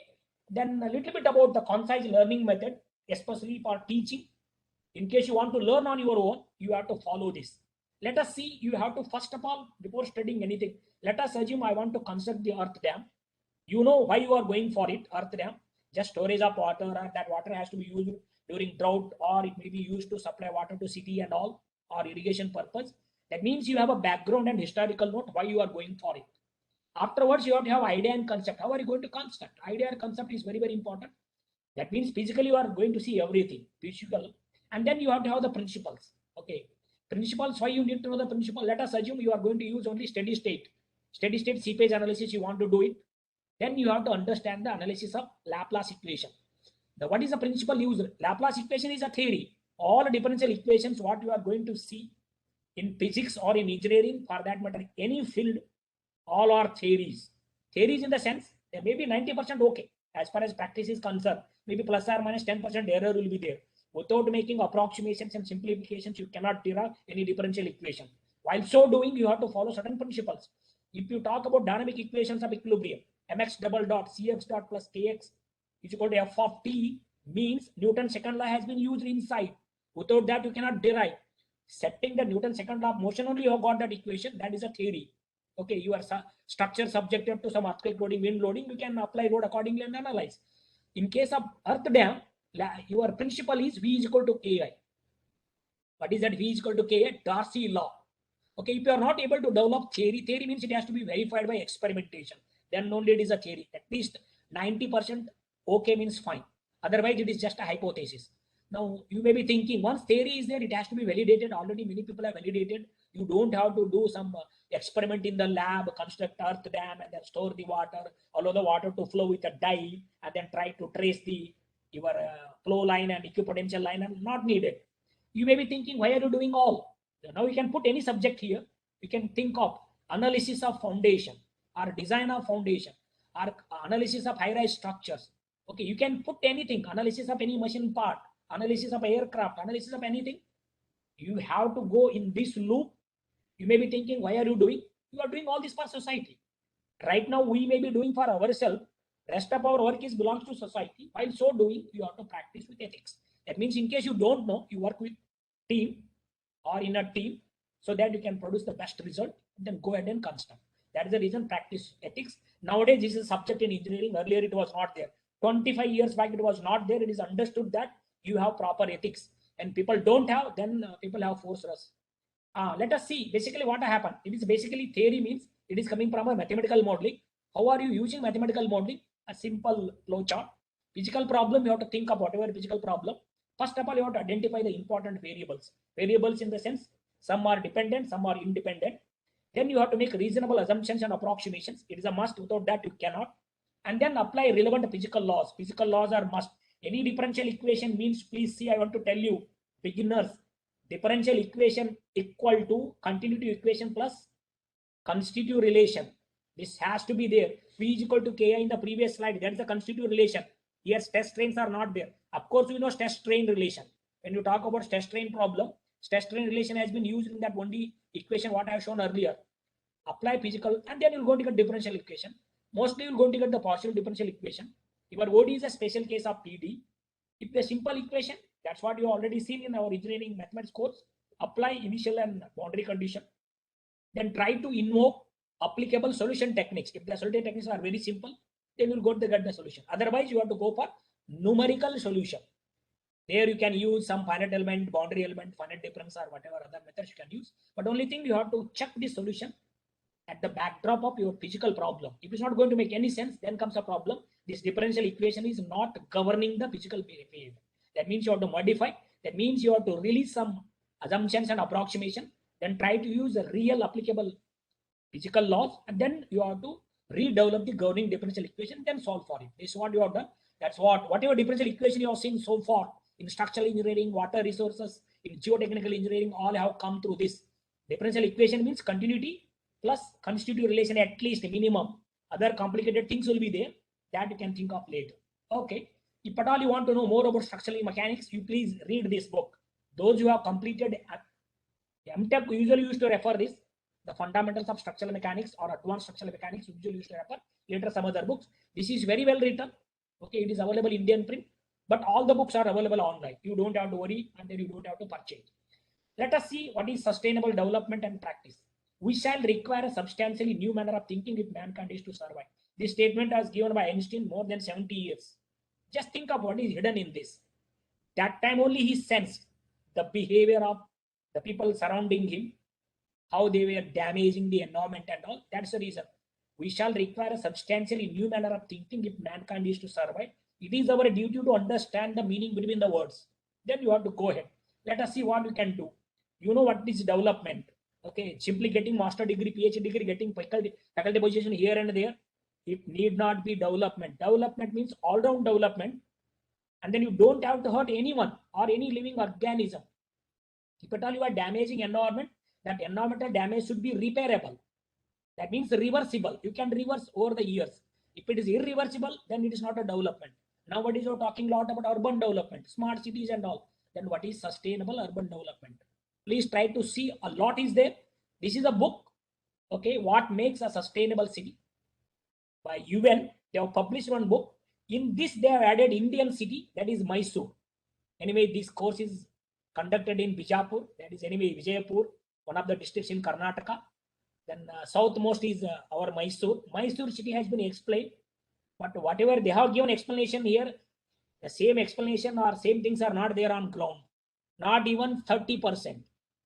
Then a little bit about the concise learning method, especially for teaching. In case you want to learn on your own, you have to follow this. Let us see, you have to, first of all, before studying anything, let us assume I want to construct the earth dam. You know why you are going for it, earth dam. Just storage of water, or that water has to be used during drought, or it may be used to supply water to city and all, or irrigation purpose. That means you have a background and historical note why you are going for it. Afterwards, you have to have idea and concept. How are you going to construct? Idea and concept is very, very important. That means physically you are going to see everything, physical. And then you have to have the principles. Okay. Principles, why you need to know the principle? Let us assume you are going to use only steady state seepage analysis, you want to do it. Then you have to understand the analysis of Laplace equation. Now, what is the principle used? Laplace equation is a theory. All differential equations, what you are going to see in physics or in engineering, for that matter, any field, all are theories. Theories in the sense, there may be 90% okay. As far as practice is concerned, maybe plus or minus 10% error will be there. Without making approximations and simplifications, you cannot derive any differential equation. While so doing, you have to follow certain principles. If you talk about dynamic equations of equilibrium, mx double dot cx dot plus kx is equal to f of t, means Newton's second law has been used inside. Without that, you cannot derive. Setting the Newton's second law of motion only, you have got that equation. That is a theory. Okay, your structure subjected to some earthquake loading, wind loading, you can apply load accordingly and analyze. In case of earth dam, your principle is V is equal to Ki. What is that? V is equal to Ki, Darcy law. Okay, if you are not able to develop theory means it has to be verified by experimentation. Then only it is a theory. At least 90% okay means fine. Otherwise, it is just a hypothesis. Now, you may be thinking, once theory is there, it has to be validated. Already many people have validated. You don't have to do some experiment in the lab, construct earth dam, and then store the water, allow the water to flow with a dye, and then try to trace your flow line and equipotential line, and not needed. You may be thinking, why are you doing all? Now you can put any subject here. You can think of analysis of foundation, or design of foundation, or analysis of high-rise structures. Okay, you can put anything, analysis of any machine part, analysis of aircraft, analysis of anything. You have to go in this loop. You may be thinking, why are you doing? You are doing all this for society. Right now, we may be doing for ourselves. Rest of our work is belongs to society. While so doing, you have to practice with ethics. That means in case you don't know, you work with team or in a team so that you can produce the best result. Then go ahead and construct. That is the reason practice ethics. Nowadays, this is a subject in engineering. Earlier, it was not there. 25 years back, it was not there. It is understood that you have proper ethics. And people don't have, then people have forced us. Let us see basically what happened. It is basically theory, means it is coming from a mathematical modeling. How are you using mathematical modeling? A simple flowchart. Physical problem, you have to think of whatever physical problem. First of all, you have to identify the important variables. Variables in the sense, some are dependent, some are independent. Then you have to make reasonable assumptions and approximations. It is a must. Without that, you cannot. And then apply relevant physical laws. Physical laws are must. Any differential equation means, please see, I want to tell you, beginners, differential equation equal to continuity equation plus constitutive relation. This has to be there. V is equal to Ki in the previous slide. That is the constitutive relation. Here, stress strains are not there. Of course, we know stress strain relation. When you talk about stress strain problem, stress strain relation has been used in that only equation what I have shown earlier. Apply physical, and then you're going to get differential equation. Mostly you're going to get the partial differential equation. Your OD is a special case of PD. If a simple equation, that's what you already seen in our engineering mathematics course. Apply initial and boundary condition. Then try to invoke applicable solution techniques. If the solution techniques are very simple, then you'll go to get the solution. Otherwise, you have to go for numerical solution. There you can use some finite element, boundary element, finite difference, or whatever other methods you can use. But only thing, you have to check the solution at the backdrop of your physical problem. If it's not going to make any sense, then comes a problem. This differential equation is not governing the physical behavior. That means you have to modify. That means you have to release some assumptions and approximation. Then try to use the real applicable physical laws, and then you have to redevelop the governing differential equation, then solve for it. This is what you have done. That's whatever differential equation you have seen so far in structural engineering, water resources, in geotechnical engineering, all have come through this. Differential equation means continuity plus constitutive relation, at least minimum. Other complicated things will be there that you can think of later. Okay. If at all you want to know more about structural mechanics, you please read this book. Those who have completed MTech usually used to refer this, the fundamentals of structural mechanics or advanced structural mechanics, usually used to refer. Later some other books. This is very well written. Okay, it is available in Indian print, but all the books are available online. You don't have to worry, and then you don't have to purchase. Let us see what is sustainable development and practice. We shall require a substantially new manner of thinking if mankind is to survive. This statement was given by Einstein more than 70 years. Just think of what is hidden in this. That time only he sensed the behavior of the people surrounding him, how they were damaging the environment and all. That's the reason. We shall require a substantially new manner of thinking if mankind is to survive. It is our duty to understand the meaning between the words. Then you have to go ahead. Let us see what we can do. You know what is development. Okay, simply getting master degree, PhD degree, getting faculty position here and there. It need not be development. Development means all-round development. And then you don't have to hurt anyone or any living organism. If at all you are damaging environment, that environmental damage should be repairable. That means reversible. You can reverse over the years. If it is irreversible, then it is not a development. Nowadays, you're talking a lot about urban development, smart cities and all. Then what is sustainable urban development? Please try to see, a lot is there. This is a book. Okay, what makes a sustainable city? By UN, they have published one book. In this, they have added Indian city, that is Mysore. Anyway, this course is conducted in Bijapur, that is anyway Vijayapur, one of the districts in Karnataka. Then southmost is our Mysore. Mysore city has been explained, but whatever they have given explanation here, the same explanation or same things are not there on ground. Not even 30%.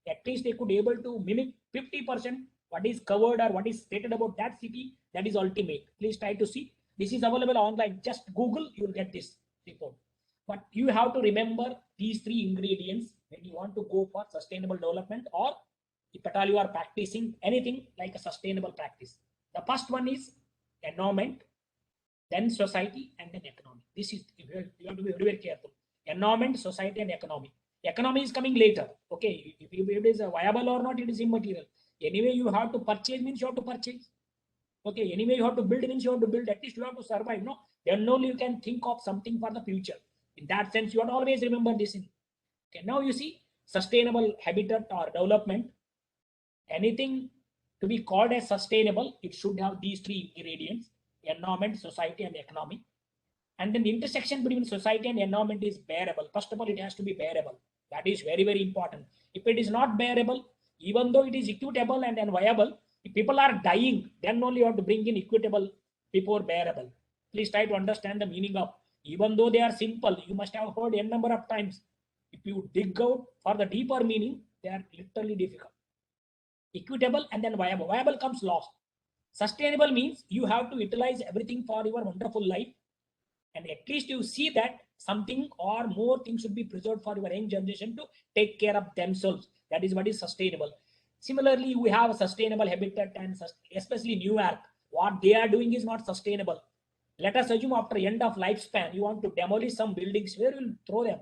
At least they could able to mimic 50% what is covered or what is stated about that city. That is ultimate. Please try to see. This is available online. Just Google, you will get this report. But you have to remember these three ingredients when you want to go for sustainable development, or if at all you are practicing anything like a sustainable practice. The first one is environment, then society, and then economy. This is, you have to be very, very careful. Environment, society, and economy. Economy is coming later. Okay, if it is viable or not, it is immaterial. Anyway, you have to purchase means you have to purchase. Okay, anyway, you have to build means you have to build. At least you have to survive. No, then only you can think of something for the future. In that sense, you have to always remember this. Okay, now you see sustainable habitat or development. Anything to be called as sustainable, it should have these three ingredients: environment, society, and economy. And then the intersection between society and environment is bearable. First of all, it has to be bearable. That is very, very important. If it is not bearable, even though it is equitable and then viable, if people are dying, then only you have to bring in equitable before bearable. Please try to understand the meaning of, even though they are simple, you must have heard n number of times. If you dig out for the deeper meaning, they are literally difficult. Equitable and then viable. Viable comes last. Sustainable means you have to utilize everything for your wonderful life, and at least you see that something or more things should be preserved for your young generation to take care of themselves. That is what is sustainable. Similarly, we have sustainable habitat, and especially New York. What they are doing is not sustainable. Let us assume after end of lifespan, you want to demolish some buildings, where you will throw them?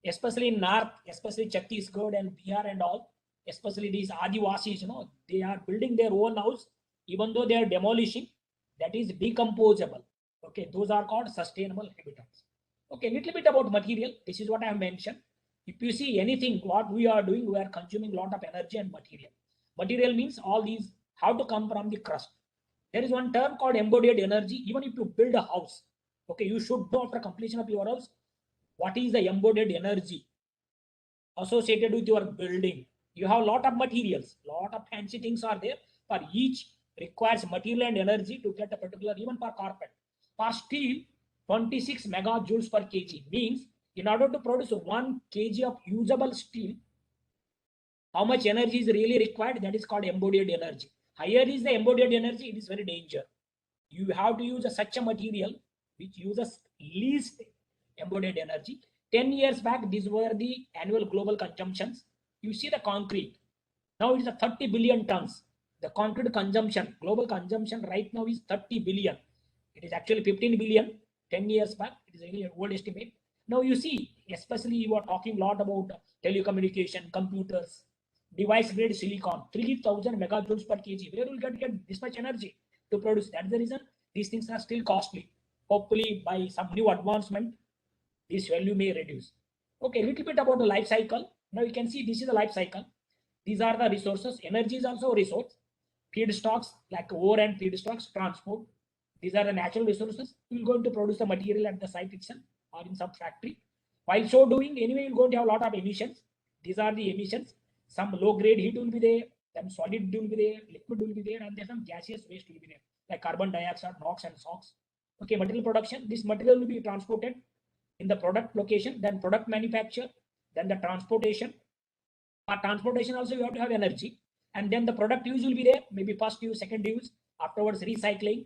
Especially in North, especially Chhattisgarh and Bihar and all, especially these Adivasis, they are building their own house, even though they are demolishing, that is decomposable. Okay, those are called sustainable habitats. Okay, little bit about material. This is what I have mentioned. If you see anything, what we are doing, we are consuming a lot of energy and material. Material means all these have to come from the crust. There is one term called embodied energy. Even if you build a house, okay, you should know after completion of your house, what is the embodied energy associated with your building. You have a lot of materials, lot of fancy things are there. For each requires material and energy to get a particular, even for carpet. For steel, 26 megajoules per kg means in order to produce 1 kg of usable steel, how much energy is really required? That is called embodied energy. Higher is the embodied energy, it is very dangerous. You have to use such a material which uses least embodied energy. 10 years back, these were the annual global consumptions. You see the concrete. Now it is a 30 billion tons. The concrete consumption, global consumption right now is 30 billion. It is actually 15 billion 10 years back. It is an old estimate. Now you see, especially you are talking a lot about telecommunication, computers, device grade silicon, 3000 megajoules per kg. Where will get this much energy to produce? That's the reason these things are still costly. Hopefully by some new advancement, this value may reduce. Okay, a little bit about the life cycle. Now you can see this is the life cycle. These are the resources. Energy is also a resource. Feedstocks like ore and feedstocks, transport. These are the natural resources. You're going to produce the material at the site itself or in some factory. While so doing, anyway, you're going to have a lot of emissions. These are the emissions. Some low-grade heat will be there, then solid will be there, liquid will be there, and then some gaseous waste will be there, like carbon dioxide, NOx and SOx. Okay, material production. This material will be transported in the product location, then product manufacture, then the transportation. For transportation also you have to have energy, and then the product use will be there, maybe first use, second use, afterwards recycling.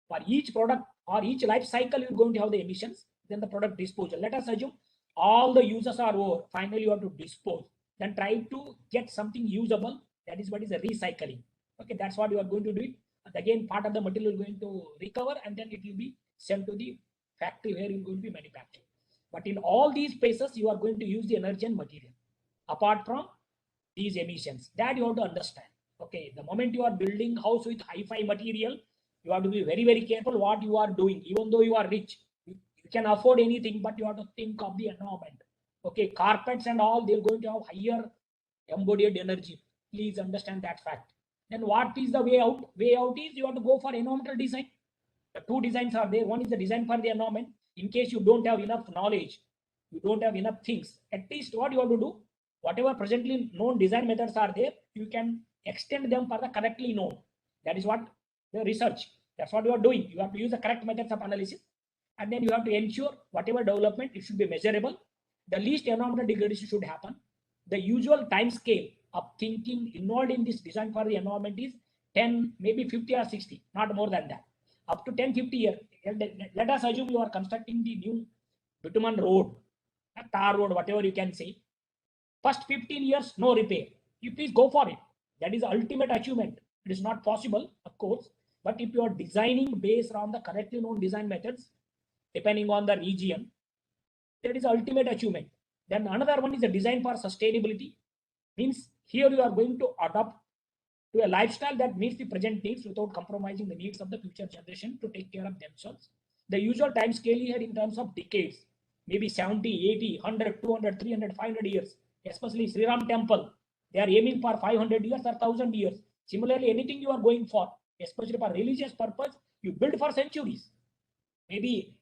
For each product or each life cycle, you're going to have the emissions, then the product disposal. Let us assume all the uses are over. Finally, you have to dispose. Then try to get something usable. That is what is a recycling. Okay, that's what you are going to do. And again, part of the material is going to recover, and then it will be sent to the factory where it will be manufactured. But in all these places, you are going to use the energy and material. Apart from these emissions, that you have to understand. Okay, the moment you are building house with hi-fi material, you have to be very, very careful what you are doing. Even though you are rich, you can afford anything, but you have to think of the environment. Okay, carpets and all, they're going to have higher embodied energy. Please understand that fact. Then what is the way out? Way out is you have to go for environmental design. The two designs are there. One is the design for the environment. In case you don't have enough knowledge, you don't have enough things, at least what you have to do, whatever presently known design methods are there, you can extend them for the correctly known. That is what the research. That's what you are doing. You have to use the correct methods of analysis, and then you have to ensure whatever development, it should be measurable. The least environmental degradation should happen. The usual time scale of thinking involved in this design for the environment is 10, maybe 50 or 60, not more than that. Up to 10, 50 years. Let us assume you are constructing the new bitumen road, a tar road, whatever you can say. First 15 years, no repair. You please go for it. That is the ultimate achievement. It is not possible, of course, but if you are designing based on the correctly known design methods, depending on the region, that is the ultimate achievement. Then another one is the design for sustainability. Means here you are going to adopt to a lifestyle that meets the present needs without compromising the needs of the future generation to take care of themselves. The usual time scale here in terms of decades, maybe 70, 80, 100, 200, 300, 500 years, especially Sri Ram temple. They are aiming for 500 years or 1000 years. Similarly, anything you are going for, especially for religious purpose, you build for centuries, maybe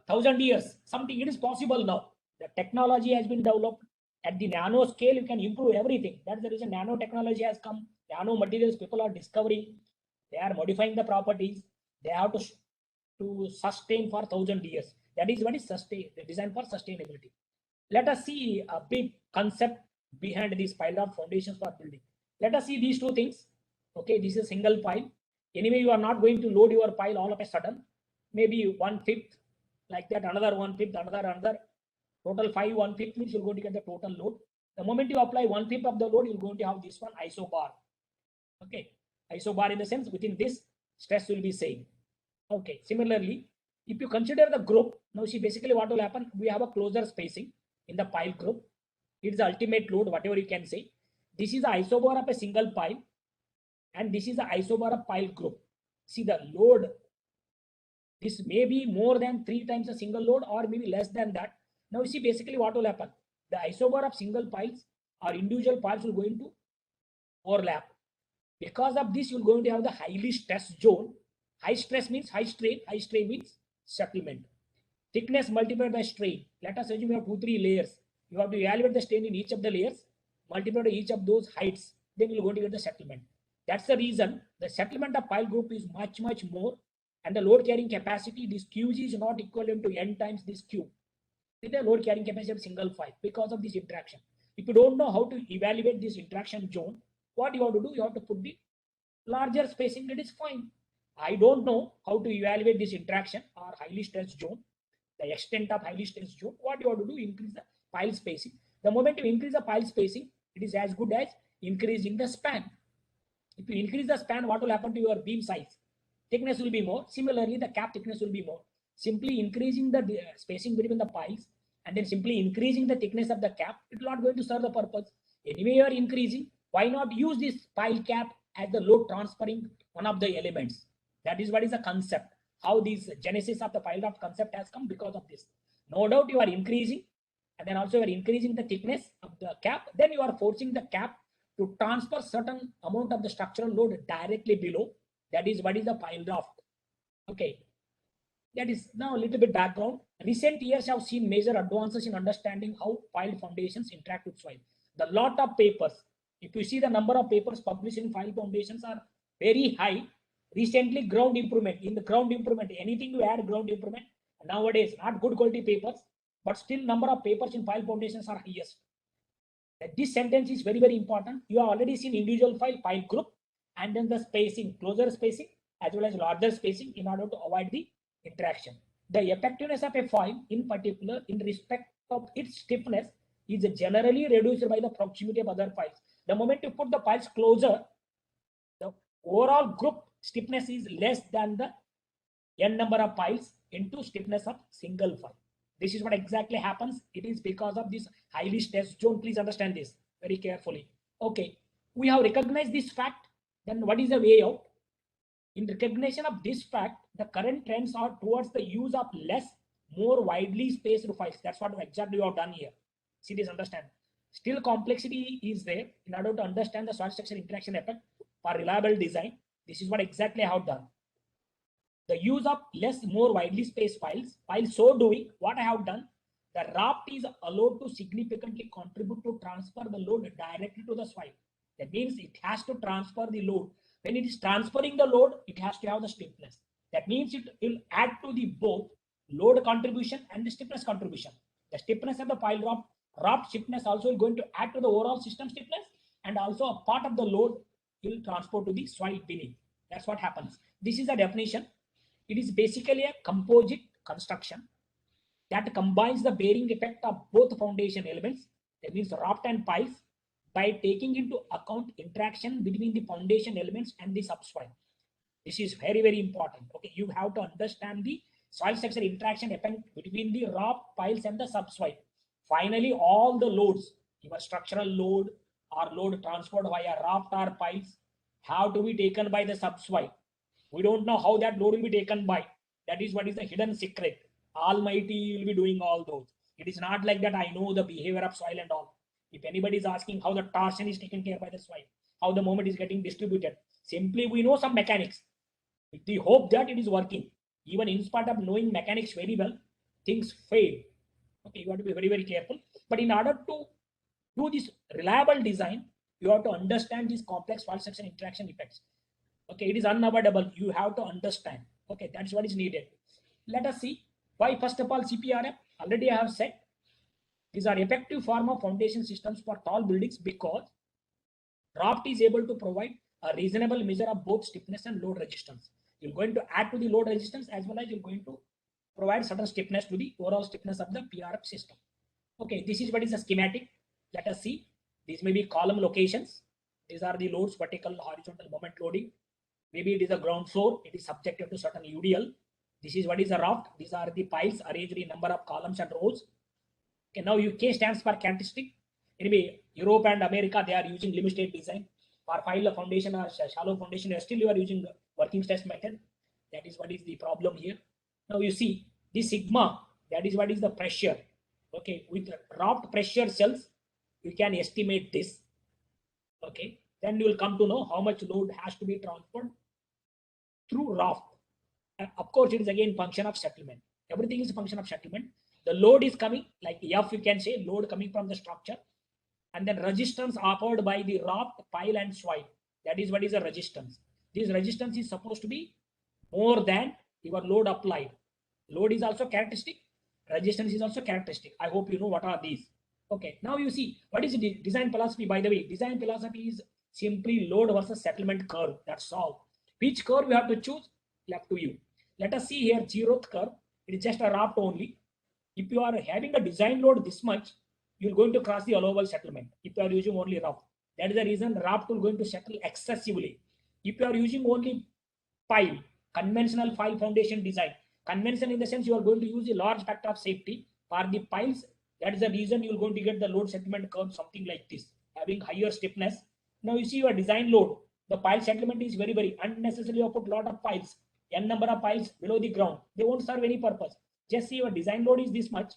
1000 years, something. It is possible now. The technology has been developed at the nano scale. You can improve everything. That's the reason nanotechnology has come. Nano materials people are discovering. They are modifying the properties. They have to sustain for 1000 years. That is what is sustain, the design for sustainability. Let us see a big concept behind these pile of foundations for building. Let us see these two things. Okay, this is a single pile. Anyway, you are not going to load your pile all of a sudden. Maybe 1/5, like that, another 1/5, another. Total 5 1/5 means you're going to get the total load. The moment you apply 1/5 of the load, you're going to have this one isobar. Okay, isobar in the sense within this stress will be same. Okay, similarly, if you consider the group, now see basically what will happen, we have a closer spacing in the pile group. It's the ultimate load, whatever you can say. This is the isobar of a single pile, and this is the isobar of pile group. See the load, this may be more than 3 times a single load or maybe less than that. Now you see basically what will happen. The isobar of single piles or individual piles will go into overlap. Because of this, you're going to have the highly stressed zone. High stress means high strain means settlement. Thickness multiplied by strain. Let us assume you have 2-3 layers. You have to evaluate the strain in each of the layers, multiply by each of those heights, then you're going to get the settlement. That's the reason the settlement of pile group is much, much more, and the load carrying capacity, this QG is not equivalent to N times this Q. With the load carrying capacity of single pile because of this interaction. If you don't know how to evaluate this interaction zone, what you have to do, you have to put the larger spacing. That is fine. I don't know how to evaluate this interaction or highly stressed zone. the extent of highly stressed zone, what you have to do, increase the pile spacing. The moment you increase the pile spacing, it is as good as increasing the span. If you increase the span, what will happen to your beam size? Thickness will be more. Similarly, the cap thickness will be more. Simply increasing the spacing between the piles and then simply increasing the thickness of the cap, it will not going to serve the purpose. Anyway, you are increasing. Why not use this pile cap as the load transferring one of the elements? That is what is the concept. How this genesis of the pile raft concept has come because of this. No doubt you are increasing, and then also you are increasing the thickness of the cap. Then you are forcing the cap to transfer certain amount of the structural load directly below. That is what is the pile raft. Okay. That is now a little bit background. Recent years have seen major advances in understanding how pile foundations interact with soil. The lot of papers, if you see the number of papers published in pile foundations are very high. Recently, ground improvement. In the ground improvement, anything to add ground improvement. Nowadays, not good quality papers, but still number of papers in pile foundations are highest. This sentence is very, very important. You have already seen individual pile group, and then the spacing, closer spacing as well as larger spacing in order to avoid the interaction. The effectiveness of a foil, in particular, in respect of its stiffness, is generally reduced by the proximity of other piles. The moment you put the piles closer, the overall group stiffness is less than the n number of piles into stiffness of single file. This is what exactly happens. It is because of this highly stressed zone. Please understand this very carefully. Okay, we have recognized this fact. Then what is the way out? In recognition of this fact, the current trends are towards the use of less, more widely spaced files. That's what exactly we have done here. See this, understand. Still complexity is there in order to understand the soil structure interaction effect for reliable design. This is what exactly I have done. The use of less, more widely spaced files. While so doing, what I have done, the raft is allowed to significantly contribute to transfer the load directly to the soil. That means it has to transfer the load. When it is transferring the load, it has to have the stiffness. That means it will add to the both load contribution and the stiffness contribution. The stiffness of the pile raft stiffness also is going to add to the overall system stiffness, and also a part of the load will transport to the soil beneath. That's what happens. This is the definition. It is basically a composite construction that combines the bearing effect of both foundation elements, that means raft and piles, by taking into account interaction between the foundation elements and the subsoil. This is very, very important. Okay, you have to understand the soil structure interaction effect between the raft, piles, and the subsoil. Finally, all the loads, your structural load or load transferred via raft or piles, have to be taken by the subsoil. We don't know how that load will be taken by. That is what is the hidden secret. Almighty will be doing all those. It is not like that I know the behavior of soil and all. If anybody is asking how the torsion is taken care by the soil, how the moment is getting distributed, simply we know some mechanics. With the hope that it is working. Even in spite of knowing mechanics very well, things fail. Okay, you have to be very, very careful. But in order to do this reliable design, you have to understand these complex soil structure interaction effects. Okay, it is unavoidable. You have to understand. Okay, that's what is needed. Let us see why. First of all, Cprf. Already I have said these are effective form of foundation systems for tall buildings because raft is able to provide a reasonable measure of both stiffness and load resistance. You're going to add to the load resistance as well as you're going to provide certain stiffness to the overall stiffness of the PRF system. Okay, this is what is a schematic. Let us see. These may be column locations. These are the loads, vertical, horizontal moment loading. Maybe it is a ground floor. It is subjected to certain UDL. This is what is a raft. These are the piles arranged in number of columns and rows. Okay, now UK stands for characteristic. Anyway, Europe and America, they are using limit state design. For pile foundation or shallow foundation, still you are using working stress method. That is what is the problem here. Now you see this sigma, that is what is the pressure. Okay, with raft pressure cells, you can estimate this. Okay, then you will come to know how much load has to be transferred through raft. And of course, it is again function of settlement. Everything is a function of settlement. The load is coming, like F, you can say load coming from the structure, and then resistance offered by the raft, pile, and soil. That is what is a resistance. This resistance is supposed to be more than your load applied. Load is also characteristic. Resistance is also characteristic. I hope you know what are these. Okay, now you see what is the design philosophy. By the way, design philosophy is simply load versus settlement curve. That's all. Which curve you have to choose, left to you. Let us see here zeroth curve. It is just a raft only. If you are having a design load this much, you're going to cross the allowable settlement. If you are using only Raft, that is the reason Raft will going to settle excessively. If you are using only pile, conventional pile foundation design, conventional in the sense you are going to use a large factor of safety for the piles. That is the reason you're going to get the load settlement curve something like this, having higher stiffness. Now you see your design load, the pile settlement is very unnecessary. You put lot of piles, n number of piles below the ground. They won't serve any purpose. Just see your design load is this much,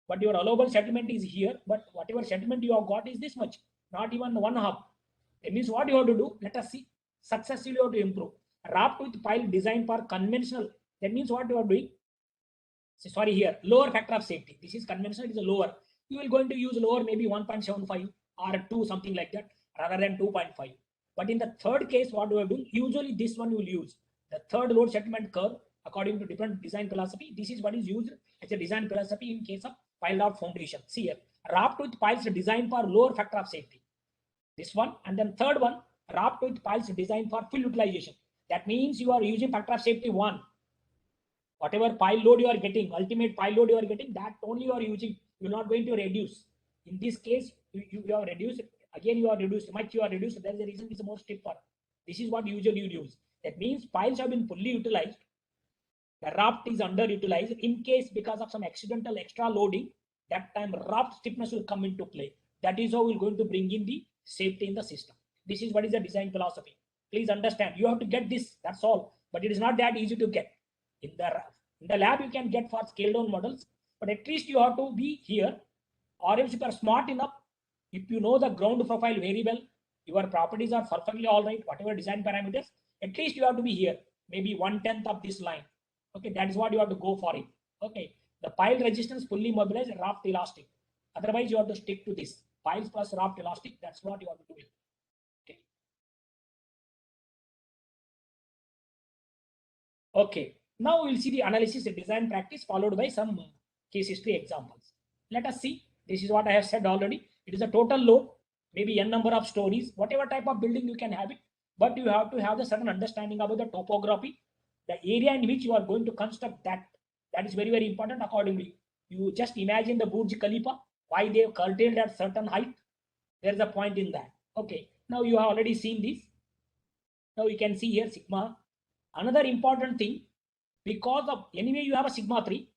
but your allowable settlement is here. But whatever settlement you have got is this much, not even 1/2. It means what you have to do. Let us see. Successfully you have to improve. Raft with pile design for conventional. That means what you are doing. Sorry, here lower factor of safety. This is conventional. It is a lower. You will going to use lower, maybe 1.75 or 2, something like that, rather than 2.5. But in the third case, what do I do? Usually this one you will use the third load settlement curve according to different design philosophy. This is what is used as a design philosophy in case of pile Raft foundation. See here, Raft with piles designed for lower factor of safety. This one, and then third one, Raft with piles designed for full utilization. That means you are using factor of safety 1. Whatever pile load you are getting, ultimate pile load you are getting, that only you are using. You are not going to reduce. In this case, you are reduced. Again, you are reduced. Much you are reduced. That is the reason it's more stiffer. This is what usually you use. That means piles have been fully utilized. The Raft is underutilized. In case because of some accidental extra loading, that time Raft stiffness will come into play. That is how we're going to bring in the safety in the system. This is what is the design philosophy. Please understand. You have to get this. That's all. But it is not that easy to get. In the lab, you can get for scale down models, but at least you have to be here. Or else if you are smart enough, if you know the ground profile very well, your properties are perfectly all right, whatever design parameters, at least you have to be here, maybe 1/10 of this line. Okay, that is what you have to go for it. Okay, the pile resistance fully mobilized, Raft elastic. Otherwise, you have to stick to this piles plus Raft elastic. That's what you have to do. Okay. Okay. Now we'll see the analysis and design practice followed by some case history examples. Let us see. This is what I have said already. It is a total load, maybe n number of stories, whatever type of building you can have it, but you have to have the certain understanding about the topography, the area in which you are going to construct that. That is very important accordingly. You just imagine the Burj Khalifa, why they have curtailed at certain height. There is a point in that. Okay. Now you have already seen this. Now you can see here sigma. Another important thing, because of anyway you have a sigma 3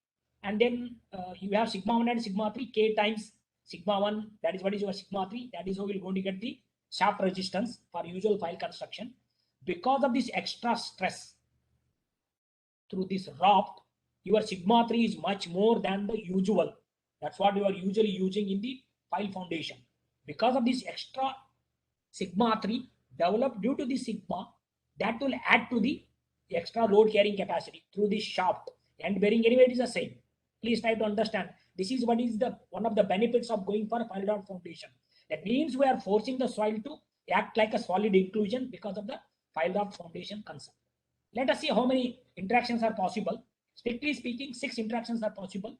and then you have sigma 1 and sigma 3, k times sigma 1, that is what is your sigma 3. That is how we're going to get the shaft resistance for usual file construction. Because of this extra stress through this Raft, your sigma 3 is much more than the usual. That's what you are usually using in the file foundation. Because of this extra sigma 3 developed due to the sigma, that will add to the extra load carrying capacity through this shaft, and bearing anyway it is the same. Please try to understand. This is what is the one of the benefits of going for a pile Raft foundation. That means we are forcing the soil to act like a solid inclusion because of the pile Raft foundation concept. Let us see how many interactions are possible. Strictly speaking, 6 interactions are possible.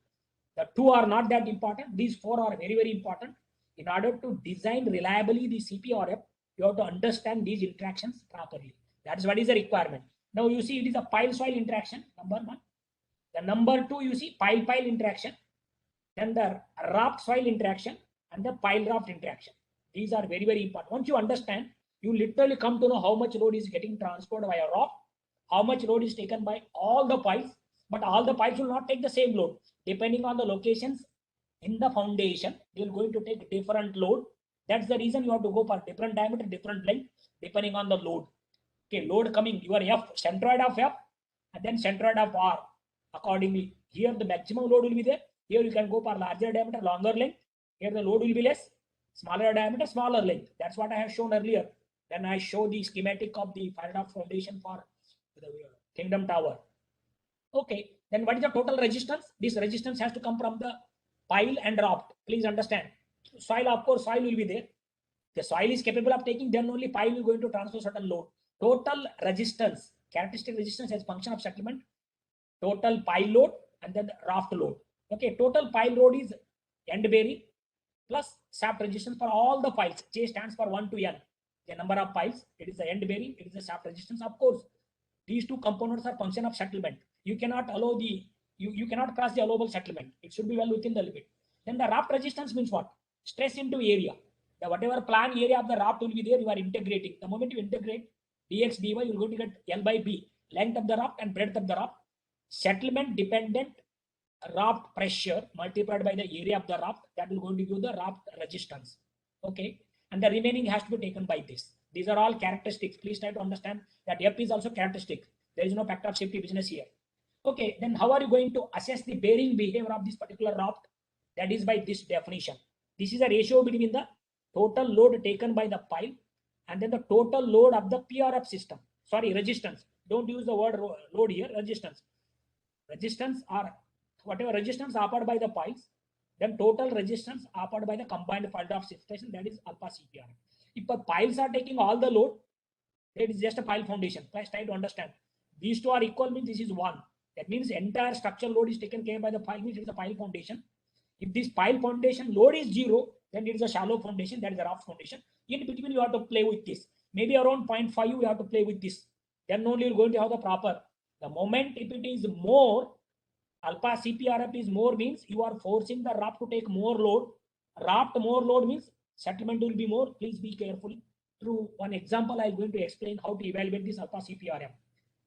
The 2 are not that important. These 4 are very important. In order to design reliably the Cprf, you have to understand these interactions properly. That is what is the requirement. Now you see it is a pile soil interaction, number 1. The number 2, you see pile interaction, then the Raft soil interaction, and the pile Raft interaction. These are very important. Once you understand, you literally come to know how much load is getting transported by a Raft, how much load is taken by all the piles, but all the piles will not take the same load. Depending on the locations in the foundation, they are going to take different load. That's the reason you have to go for different diameter, different length, depending on the load. Okay, load coming, your F, centroid of F, and then centroid of R. Accordingly, here the maximum load will be there. Here you can go for larger diameter, longer length. Here the load will be less, smaller diameter, smaller length. That's what I have shown earlier. Then I show the schematic of the pile Raft foundation for the Kingdom Tower. Okay, then what is the total resistance? This resistance has to come from the pile and Raft. Please understand. Soil, of course, soil will be there. The soil is capable of taking, then only pile will going to transfer certain load. Total resistance, characteristic resistance as function of settlement, total pile load, and then the Raft load. Okay, total pile load is end bearing plus shaft resistance for all the piles. J stands for 1 to n. The number of piles, it is the end bearing, it is the shaft resistance. Of course, these 2 components are function of settlement. You cannot allow the You cannot cross the allowable settlement. It should be well within the limit. Then the raft resistance means what? Stress into area. The whatever plan area of the raft will be there, you are integrating. The moment you integrate dx dy, you will go to get L by B, length of the raft and breadth of the raft. Settlement dependent raft pressure multiplied by the area of the raft, that will going to give the raft resistance. Okay, and the remaining has to be taken by this. These are all characteristics. Please try to understand that F is also characteristic. There is no factor of safety business here. Okay, then how are you going to assess the bearing behavior of this particular raft? That is by this definition. This is a ratio between the total load taken by the pile and then the total load of the PRF system. Sorry, resistance. Don't use the word load here, resistance. Resistance or whatever resistance offered by the piles, then total resistance offered by the combined pile of substation, that is alpha Cprf. If the piles are taking all the load, it is just a pile foundation. Please try to understand. These two are equal means this is 1. That means entire structural load is taken care by the pile, means it is a pile foundation. If this pile foundation load is 0, then it is a shallow foundation, that is a raft foundation. In between, you have to play with this. Maybe around 0.5, you have to play with this. Then only you're going to have the proper. The moment if it is more, alpha Cprf is more means you are forcing the raft to take more load. Raft more load means settlement will be more. Please be careful. Through one example, I am going to explain how to evaluate this alpha Cprf.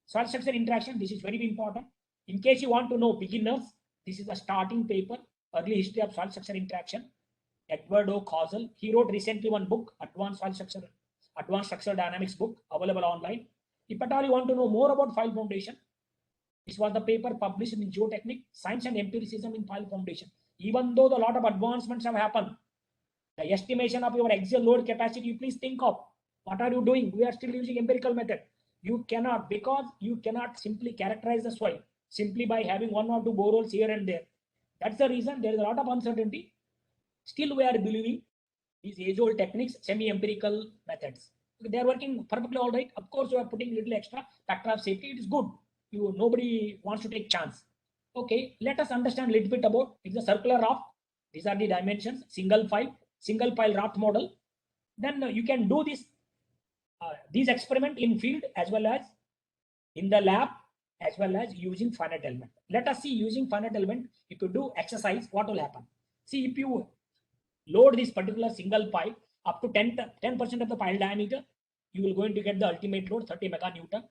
Soil structure interaction, this is very important. In case you want to know beginners, this is the starting paper, early history of soil structure interaction. Edward O. Causal, he wrote recently one book, Advanced Structural Dynamics book, available online. If at all you want to know more about pile foundation, this was the paper published in Geotechnical, Science and Empiricism in Pile Foundation. Even though a lot of advancements have happened, the estimation of your axial load capacity, you please think of what are you doing? We are still using empirical method. You cannot, because you cannot simply characterize the soil simply by having 1 or 2 boreholes here and there. That's the reason there is a lot of uncertainty. Still, we are believing these age-old techniques, semi-empirical methods. They are working perfectly all right. Of course, you are putting a little extra factor of safety. It is good. Nobody wants to take chance. Okay, let us understand a little bit about it's a circular raft. These are the dimensions, single pile raft model. Then you can do these experiment in field as well as in the lab as well as using finite element. Let us see using finite element. If you do exercise, what will happen? See, if you load this particular single pile up to 10% of the pile diameter, you will going to get the ultimate load 30 meganewton.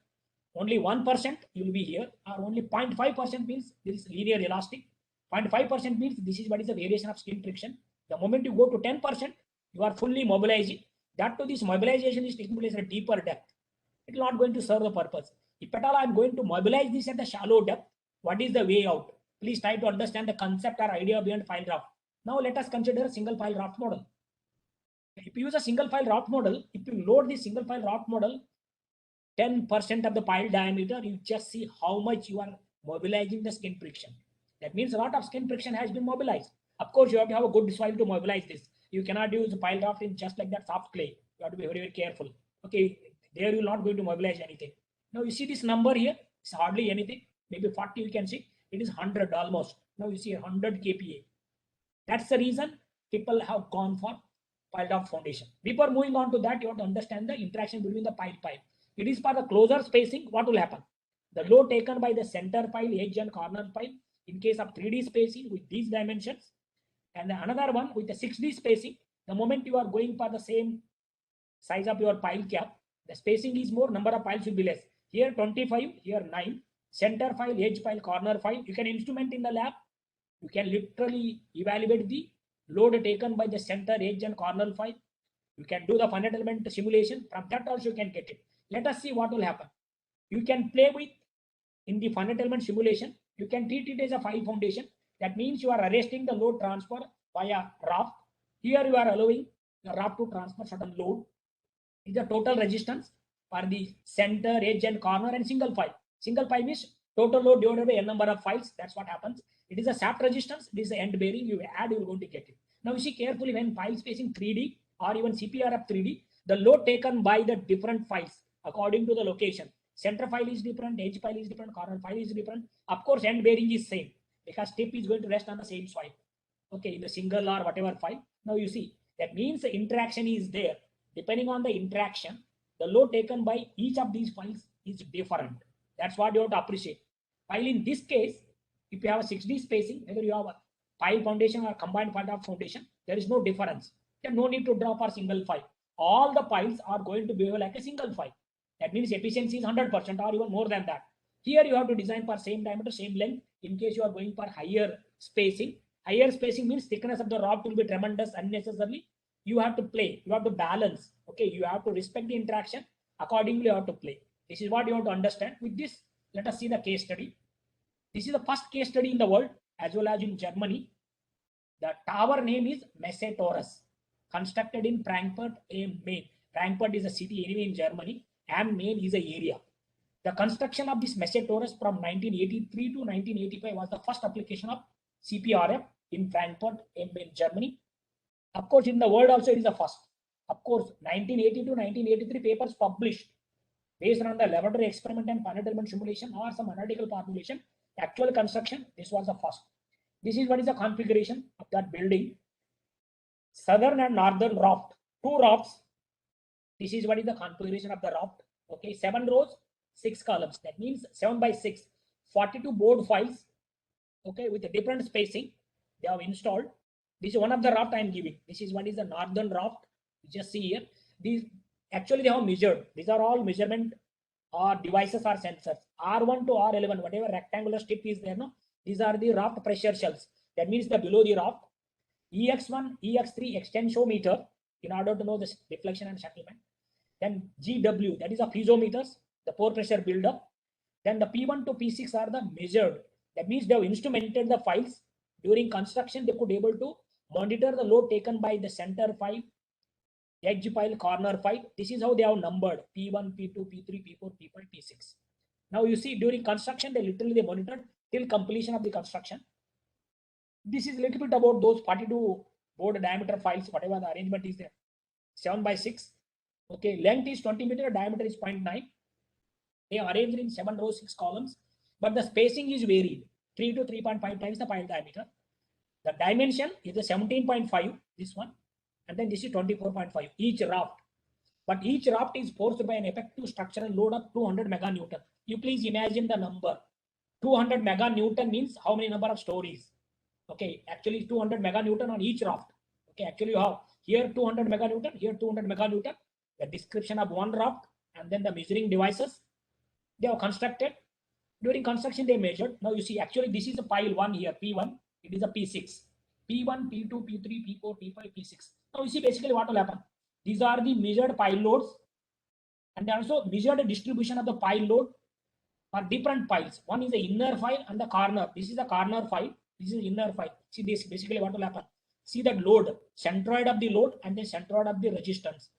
Only 1% you will be here, or only 0.5% means this is linear elastic. 0.5% means this is what is the variation of skin friction. The moment you go to 10%, you are fully mobilizing. That to this mobilization is taking place at a deeper depth. It is not going to serve the purpose. If at all I am going to mobilize this at the shallow depth, what is the way out? Please try to understand the concept or idea behind pile raft. Now let us consider a single pile raft model. If you use a single pile raft model, if you load this single pile raft model, 10% of the pile diameter, you just see how much you are mobilizing the skin friction. That means a lot of skin friction has been mobilized. Of course, you have to have a good soil to mobilize this. You cannot use a pile raft in just like that soft clay. You have to be very, very careful. Okay, there you are not going to mobilize anything. Now you see this number here, it's hardly anything. Maybe 40 you can see. It is 100 almost. Now you see 100 kPa. That's the reason people have gone for pile raft foundation. Before moving on to that, you have to understand the interaction between the pile. It is for the closer spacing. What will happen? The load taken by the center pile, edge and corner pile in case of 3D spacing with these dimensions, and another one with the 6D spacing. The moment you are going for the same size of your pile cap, the spacing is more, number of piles will be less. Here 25, here 9. Center pile, edge pile, corner pile. You can instrument in the lab. You can literally evaluate the load taken by the center, edge and corner pile. You can do the finite element simulation. From that also you can get it. Let us see what will happen. You can play with in the finite element simulation. You can treat it as a pile foundation. That means you are arresting the load transfer via raft. Here you are allowing the raft to transfer certain load. Is the total resistance for the center, edge and corner and single pile. Single pile means total load divided by n number of piles. That's what happens. It is a shaft resistance. It is the end bearing. You add, you are going to get it. Now you see carefully when pile spacing 3D or even Cprf 3D, the load taken by the different piles according to the location. Center pile is different, edge pile is different, corner pile is different. Of course, end bearing is same because tip is going to rest on the same soil. Okay, in the single or whatever pile. Now you see that means the interaction is there. Depending on the interaction, the load taken by each of these piles is different. That's what you have to appreciate. While in this case, If you have a 6D spacing, whether you have a pile foundation or combined pile drop foundation, there is no difference. There no need to drop a single file. All the piles are going to behave like a single file. That means efficiency is 100% or even more than that. Here you have to design for same diameter, same length. In case you are going for higher spacing means thickness of the raft will be tremendous unnecessarily. You have to play, you have to balance. Okay, you have to respect the interaction. Accordingly, you have to play. This is what you have to understand. With this, let us see the case study. This is the first case study in the world as well as in Germany. The tower name is Messe Torres, constructed in Frankfurt am Main. Frankfurt is a city anyway in Germany. Am Main is an area. The construction of this Messe Torres from 1983 to 1985 was the first application of Cprf in Frankfurt am Main, Germany. Of course, in the world also it is the first. Of course, 1980 to 1983 papers published based on the laboratory experiment and finite element simulation or some analytical formulation. Actual construction, this was the first. This is what is the configuration of that building. Southern and northern raft, 2 rafts. This is what is the configuration of the raft. Okay, 7 rows, 6 columns. That means 7 by 6, 42 board files. Okay, with a different spacing they have installed. This is one of the raft I am giving. This is what is the northern raft. You just see here. These actually they have measured. These are all measurement or devices or sensors. R1 to R11, whatever rectangular strip is there, no, these are the raft pressure shells. That means the below the raft. EX1, EX3 extensometer in order to know the deflection and settlement. Then GW, that is a piezometers, the pore pressure buildup. Then the P1 to P6 are the measured. That means they have instrumented the files. During construction, they could able to monitor the load taken by the center file, edge file, corner file. This is how they have numbered P1, P2, P3, P4, P5, P6. Now you see during construction, they literally monitored till completion of the construction. This is a little bit about those 42 board diameter files, whatever the arrangement is there. 7 by 6. Okay, length is 20 meter, diameter is 0.9. They are arranged in 7 rows, 6 columns, but the spacing is varied. 3 to 3.5 times the pile diameter. The dimension is the 17.5, this one, and then this is 24.5, each raft. But each raft is forced by an effective structural load of 200 meganewton. You please imagine the number. 200 meganewton means how many number of stories? Okay, actually 200 meganewton on each raft. Okay, actually you have here 200 meganewton, here 200 meganewton. The description of one raft and then the measuring devices they have constructed. During construction, they measured. Now you see, actually, this is a pile 1 here, P1. It is a P6. P1, P2, P3, P4, P5, P6. Now you see, basically what will happen. These are the measured pile loads. And they also measured the distribution of the pile load for different piles. One is the inner file and the corner. This is the corner file. This is inner file. See this, basically what will happen. See that load, centroid of the load and then centroid of the resistance.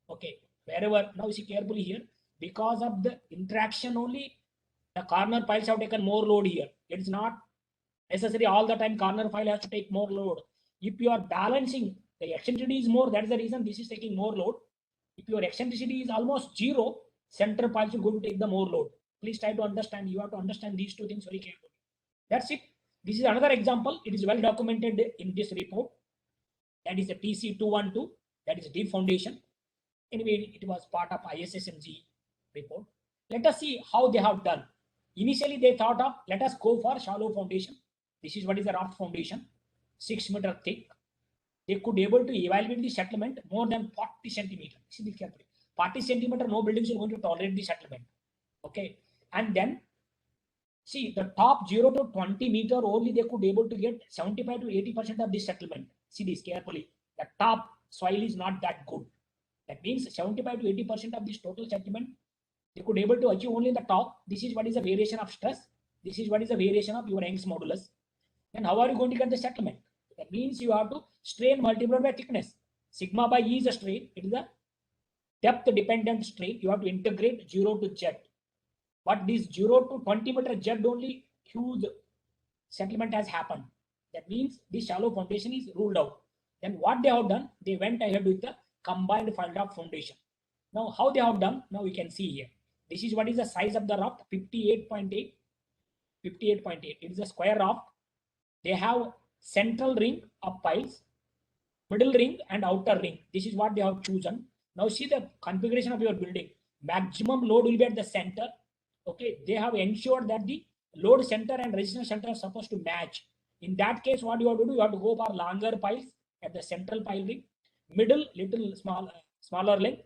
Okay, wherever, now you see carefully here. Because of the interaction only, the corner piles have taken more load here. It is not necessary all the time corner file has to take more load. If you are balancing, the eccentricity is more, that is the reason this is taking more load. If your eccentricity is almost 0, center piles are going to take the more load. Please try to understand. You have to understand these 2 things very carefully. That's it. This is another example. It is well documented in this report. That is the TC212. That is deep foundation. Anyway, it was part of ISSMG report. Let us see how they have done. Initially, they thought of, let us go for shallow foundation. This is what is the raft foundation, 6 meter thick. They could be able to evaluate the settlement more than 40 centimeter. See this carefully. 40 centimeter, no buildings are going to tolerate the settlement. Okay. And then, see the top 0 to 20 meter only they could be able to get 75 to 80% of this settlement. See this carefully. The top soil is not that good. That means 75 to 80% of this total settlement they could be able to achieve only in the top. This is what is the variation of stress. This is what is the variation of your Young's modulus. Then how are you going to get the settlement? That means you have to strain multiplied by thickness. Sigma by E is a strain. It is a depth dependent strain. You have to integrate 0 to Z. But this 0 to 20 meter Z only huge settlement has happened. That means this shallow foundation is ruled out. Then what they have done? They went ahead with the combined file drop foundation. Now how they have done? Now we can see here. This is what is the size of the raft, 58.8. 58.8. It is a square raft. They have central ring of piles, middle ring and outer ring. This is what they have chosen. Now see the configuration of your building. Maximum load will be at the center. Okay, they have ensured that the load center and resistance center are supposed to match. In that case, what you have to do, you have to go for longer piles at the central pile ring, middle little smaller length,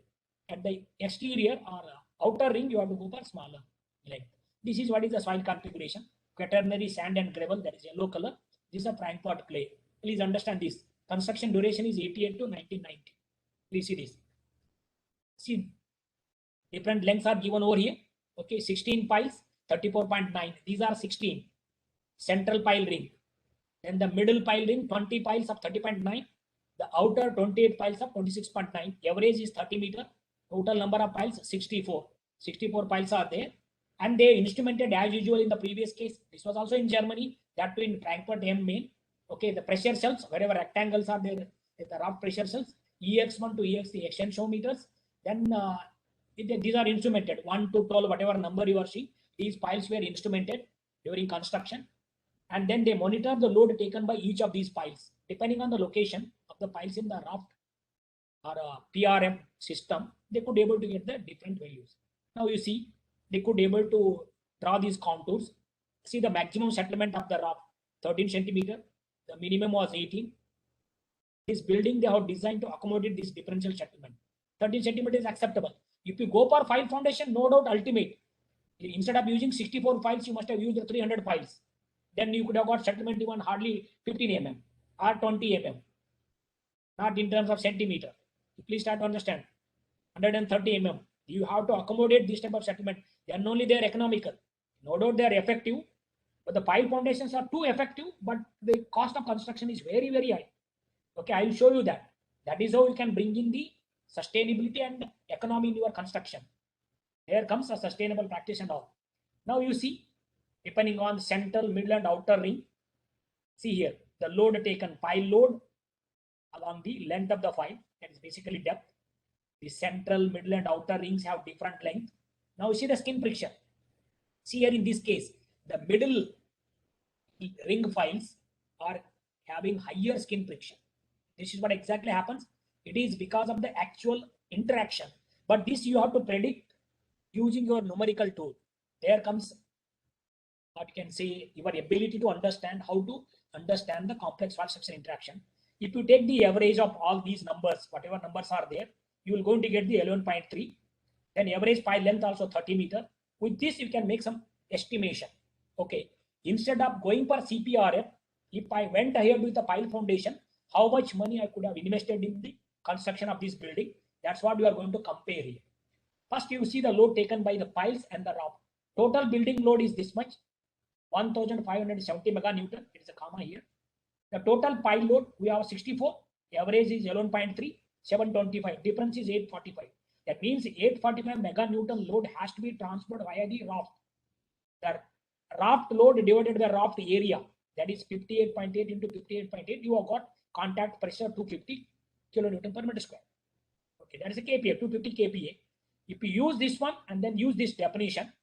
at the exterior or outer ring you have to go for smaller length. This is what is the soil configuration. Quaternary sand and gravel, that is yellow color. This is a Frankfurt clay. Please understand this. Construction duration is 88 to 1990. Please see this. See, different lengths are given over here. Okay, 16 piles, 34.9. These are 16. Central pile ring. Then the middle pile ring, 20 piles of 30.9. The outer 28 piles of 26.9. Average is 30 meter. Total number of piles 64. 64 piles are there. And they instrumented as usual in the previous case. This was also in Germany, that too in Frankfurt am Main. Okay, the pressure cells, wherever rectangles are there, the Raft pressure cells, EX1 to EX3 extensiometers. Then these are instrumented 1 to 12, whatever number you are seeing. These piles were instrumented during construction. And then they monitor the load taken by each of these piles. Depending on the location of the piles in the Raft or PRM system, they could able to get the different values. Now you see, they could able to draw these contours. See the maximum settlement of the Raft, 13 centimeter. The minimum was 18. This building they have designed to accommodate this differential settlement. 13 centimeter is acceptable. If you go for file foundation, no doubt ultimate. Instead of using 64 files, you must have used 300 files. Then you could have got settlement even hardly 15 mm or 20 mm. Not in terms of centimeter. Please start to understand. 130 mm. You have to accommodate this type of settlement. Then only they are economical. No doubt they are effective. But the pile foundations are too effective, but the cost of construction is very, very high. Okay, I will show you that. That is how you can bring in the sustainability and economy in your construction. Here comes a sustainable practice and all. Now you see, depending on central, middle, and outer ring. See here, the load taken, pile load along the length of the file, that is basically depth. The central, middle, and outer rings have different length. Now you see the skin friction. See here in this case, the middle ring files are having higher skin friction. This is what exactly happens. It is because of the actual interaction. But this you have to predict using your numerical tool. There comes what you can say your ability to understand how to understand the complex file structure interaction. If you take the average of all these numbers, whatever numbers are there, you will going to get the 11.3. Then average pile length also 30 meter. With this, you can make some estimation. Okay. Instead of going for Cprf, if I went ahead with the pile foundation, how much money I could have invested in the construction of this building? That's what you are going to compare here. First, you see the load taken by the piles and the Raft. Total building load is this much, 1570 meganewton. It is a comma here. The total pile load, we have 64. Average is 11.3, 725. Difference is 845. That means 845 meganewton load has to be transferred via the Raft. The Raft load divided by Raft area, that is 58.8 into 58.8. You have got contact pressure 250 kilonewton per meter square. Okay, that is a kPa, 250 kPa. If you use this one and then use this definition,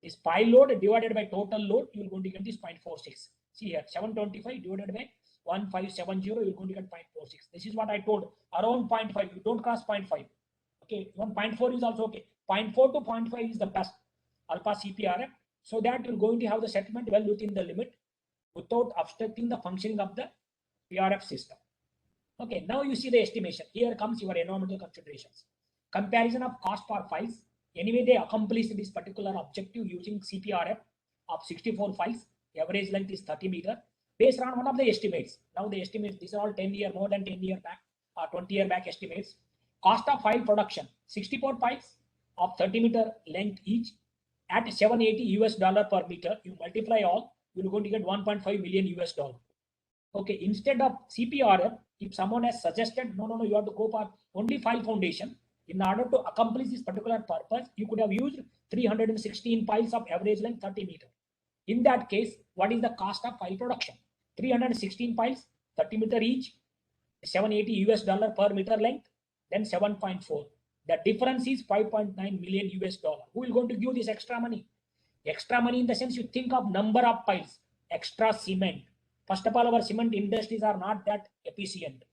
this pile load divided by total load, you are going to get this 0.46. See here, 725 divided by 1570, you are going to get 0.46. This is what I told, around 0.5. You don't cross 0.5. Okay, 1.4 is also okay. 0.4 to 0.5 is the best alpha Cprf. So that you're going to have the settlement well within the limit without obstructing the functioning of the PRF system. Okay, now you see the estimation. Here comes your environmental considerations. Comparison of cost per files. Anyway, they accomplished this particular objective using Cprf of 64 files. Average length is 30 meter. Based on one of the estimates. Now the estimates, these are all 10 year, more than 10 year back or 20 year back estimates. Cost of file production, 64 files of 30 meter length each at $780 per meter. You multiply all, you're going to get 1.5 million US dollar. Okay, instead of Cprf, if someone has suggested, no, you have to go for only file foundation. In order to accomplish this particular purpose, you could have used 316 piles of average length 30 meter. In that case, what is the cost of file production? 316 piles, 30 meter each, $780 per meter length, then 7.4. The difference is 5.9 million US dollar. Who is going to give this extra money? Extra money in the sense you think of number of piles, extra cement. First of all, our cement industries are not that efficient.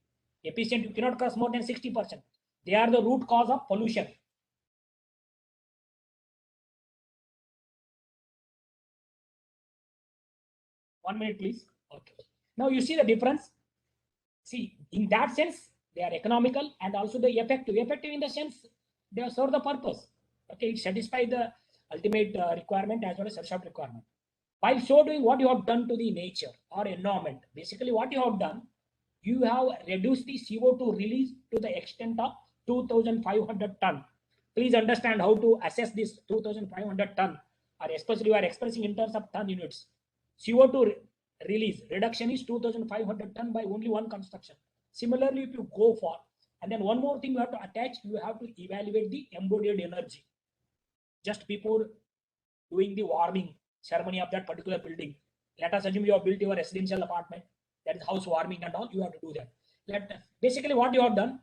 You cannot cross more than 60%. They are the root cause of pollution. 1 minute, please. Okay. Now you see the difference. See, in that sense, they are economical and also the effective. Effective in the sense they serve the purpose. Okay, it satisfies the ultimate requirement as well as short requirement. While so doing, what you have done to the nature or environment, basically what you have done, you have reduced the CO2 release to the extent of 2,500 ton. Please understand how to assess this 2,500 ton, or especially you are expressing in terms of ton units. CO2 release reduction is 2,500 ton by only one construction. Similarly, if you go for, and then one more thing you have to attach, you have to evaluate the embodied energy. Just before doing the warming ceremony of that particular building, let us assume you have built your residential apartment, that is house warming and all, you have to do that. Basically what you have done,